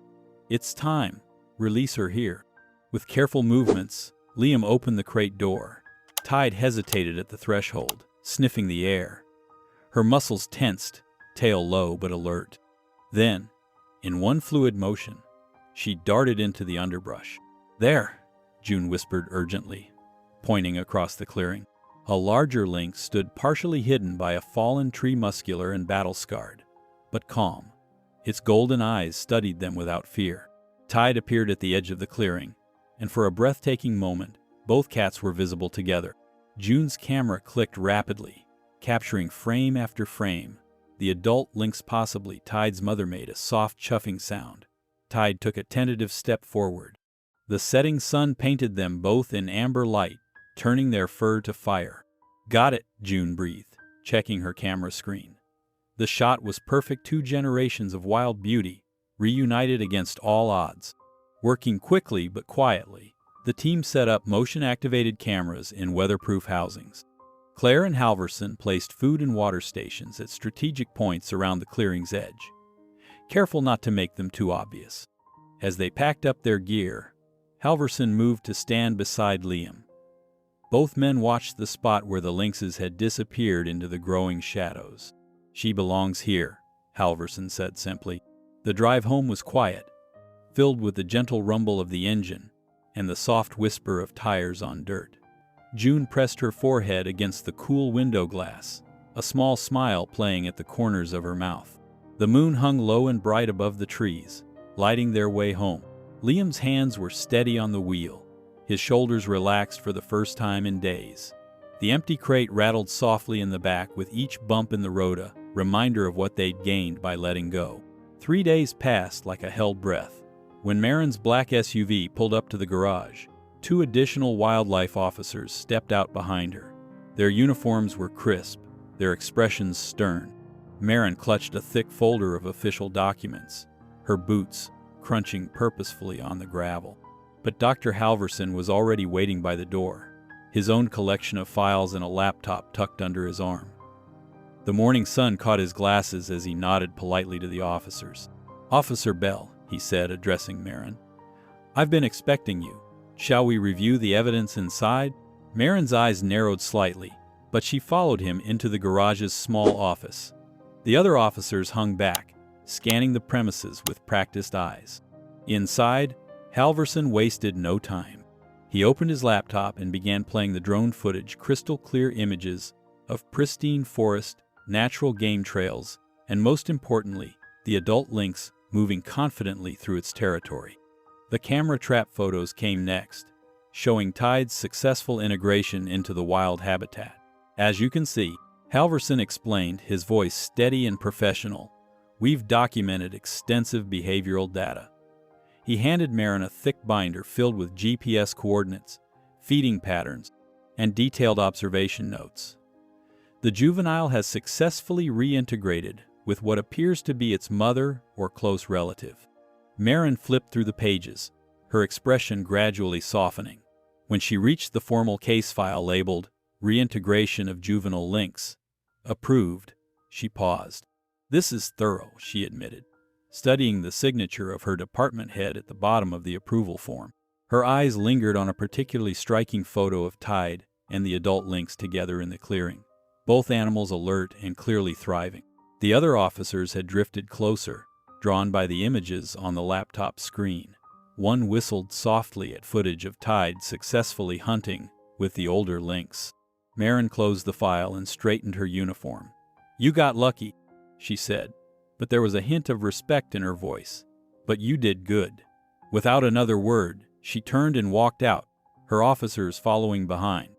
"It's time. Release her here." With careful movements, Liam opened the crate door. Tide hesitated at the threshold, sniffing the air. Her muscles tensed, tail low but alert. Then, in one fluid motion, she darted into the underbrush. "There," June whispered urgently, pointing across the clearing. A larger lynx stood partially hidden by a fallen tree, muscular and battle-scarred, but calm. Its golden eyes studied them without fear. Tide appeared at the edge of the clearing, and for a breathtaking moment, both cats were visible together. June's camera clicked rapidly, capturing frame after frame. The adult lynx, possibly Tide's mother, made a soft chuffing sound. Tide took a tentative step forward. The setting sun painted them both in amber light, turning their fur to fire. "Got it," June breathed, checking her camera screen. The shot was perfect. Two generations of wild beauty, reunited against all odds. Working quickly but quietly, the team set up motion-activated cameras in weatherproof housings. Claire and Halverson placed food and water stations at strategic points around the clearing's edge, careful not to make them too obvious. As they packed up their gear, Halverson moved to stand beside Liam. Both men watched the spot where the lynxes had disappeared into the growing shadows. "She belongs here," Halverson said simply. The drive home was quiet, filled with the gentle rumble of the engine and the soft whisper of tires on dirt. June pressed her forehead against the cool window glass, a small smile playing at the corners of her mouth. The moon hung low and bright above the trees, lighting their way home. Liam's hands were steady on the wheel, his shoulders relaxed for the first time in days. The empty crate rattled softly in the back with each bump in the road, a reminder of what they'd gained by letting go. 3 days passed like a held breath. When Marin's black SUV pulled up to the garage, 2 additional wildlife officers stepped out behind her. Their uniforms were crisp, their expressions stern. Marin clutched a thick folder of official documents, her boots crunching purposefully on the gravel. But Dr. Halverson was already waiting by the door, his own collection of files and a laptop tucked under his arm. The morning sun caught his glasses as he nodded politely to the officers. "Officer Bell," he said, addressing Marin, "I've been expecting you. Shall we review the evidence inside?" Marin's eyes narrowed slightly, but she followed him into the garage's small office. The other officers hung back, scanning the premises with practiced eyes. Inside, Halverson wasted no time. He opened his laptop and began playing the drone footage, crystal-clear images of pristine forest, natural game trails, and most importantly, the adult lynx moving confidently through its territory. The camera trap photos came next, showing Tide's successful integration into the wild habitat. "As you can see," Halverson explained, his voice steady and professional, "we've documented extensive behavioral data." He handed Marin a thick binder filled with GPS coordinates, feeding patterns, and detailed observation notes. The juvenile has successfully reintegrated with what appears to be its mother or close relative. Marin flipped through the pages, her expression gradually softening. When she reached the formal case file labeled "Reintegration of Juvenile Lynx," approved, she paused. "This is thorough," she admitted, studying the signature of her department head at the bottom of the approval form. Her eyes lingered on a particularly striking photo of Tide and the adult lynx together in the clearing, both animals alert and clearly thriving. The other officers had drifted closer, drawn by the images on the laptop screen. One whistled softly at footage of Tide successfully hunting with the older lynx. Marin closed the file and straightened her uniform. "You got lucky," she said, but there was a hint of respect in her voice. "But you did good." Without another word, she turned and walked out, her officers following behind.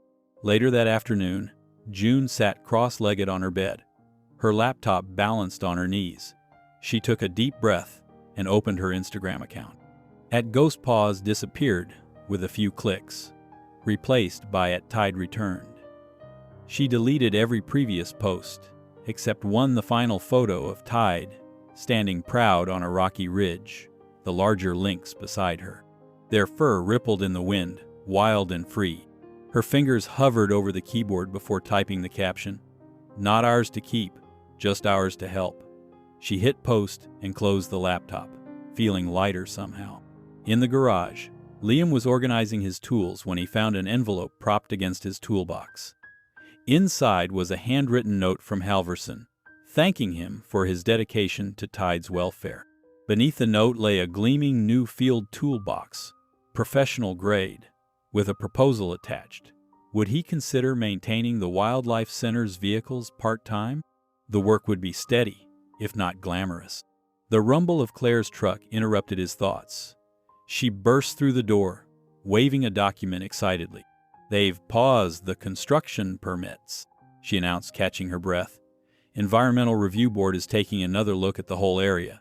Later that afternoon, June sat cross-legged on her bed, her laptop balanced on her knees. She took a deep breath and opened her Instagram account. @Ghost Paws disappeared with a few clicks, replaced by @Tide Returned. She deleted every previous post, except one, the final photo of Tide, standing proud on a rocky ridge, the larger lynx beside her. Their fur rippled in the wind, wild and free. Her fingers hovered over the keyboard before typing the caption, "Not ours to keep, just ours to help." She hit post and closed the laptop, feeling lighter somehow. In the garage, Liam was organizing his tools when he found an envelope propped against his toolbox. Inside was a handwritten note from Halverson, thanking him for his dedication to Tide's welfare. Beneath the note lay a gleaming new field toolbox, professional grade, with a proposal attached. Would he consider maintaining the Wildlife Center's vehicles part-time? The work would be steady, if not glamorous. The rumble of Claire's truck interrupted his thoughts. She burst through the door, waving a document excitedly. "They've paused the construction permits," she announced, catching her breath. "Environmental Review Board is taking another look at the whole area.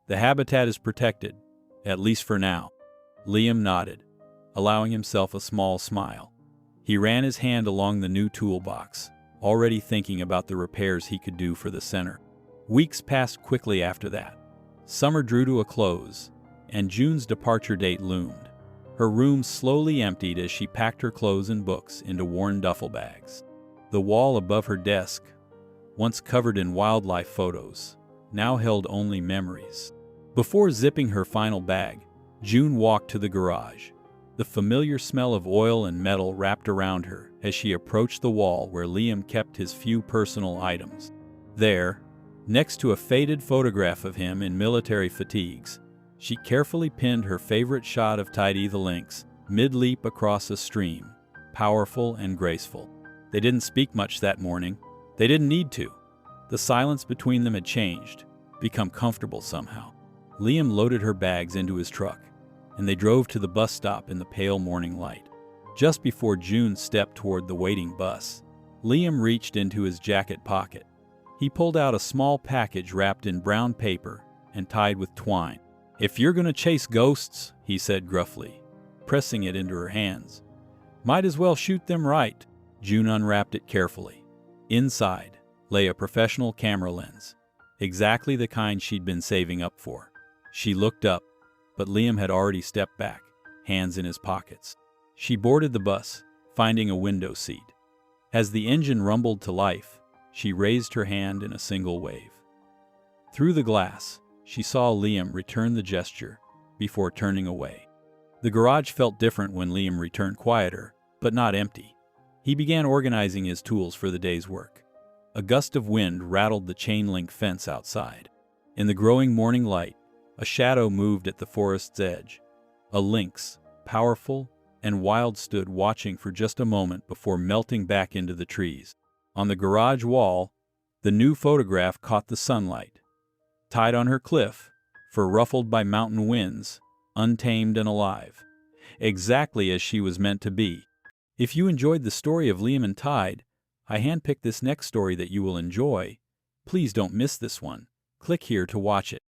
The habitat is protected, at least for now." Liam nodded, allowing himself a small smile. He ran his hand along the new toolbox, already thinking about the repairs he could do for the center. Weeks passed quickly after that. Summer drew to a close, and June's departure date loomed. Her room slowly emptied as she packed her clothes and books into worn duffel bags. The wall above her desk, once covered in wildlife photos, now held only memories. Before zipping her final bag, June walked to the garage. The familiar smell of oil and metal wrapped around her as she approached the wall where Liam kept his few personal items. There, Next to a faded photograph of him in military fatigues, she carefully pinned her favorite shot of Tidy the lynx, mid-leap across a stream, powerful and graceful. They didn't speak much that morning. They didn't need to. The silence between them had changed, become comfortable somehow. Liam loaded her bags into his truck, and they drove to the bus stop in the pale morning light. Just before June stepped toward the waiting bus, Liam reached into his jacket pocket. He pulled out a small package wrapped in brown paper and tied with twine. "If you're gonna chase ghosts," he said gruffly, pressing it into her hands, "might as well shoot them right." June unwrapped it carefully. Inside lay a professional camera lens, exactly the kind she'd been saving up for. She looked up, but Liam had already stepped back, hands in his pockets. She boarded the bus, finding a window seat. As the engine rumbled to life, she raised her hand in a single wave. Through the glass, she saw Liam return the gesture before turning away. The garage felt different when Liam returned, quieter, but not empty. He began organizing his tools for the day's work. A gust of wind rattled the chain-link fence outside. In the growing morning light, a shadow moved at the forest's edge. A lynx, powerful and wild, stood watching for just a moment before melting back into the trees. On the garage wall, the new photograph caught the sunlight. Tied on her cliff, fur ruffled by mountain winds, untamed and alive. Exactly as she was meant to be. If you enjoyed the story of Liam and Tide, I handpicked this next story that you will enjoy. Please don't miss this one. Click here to watch it.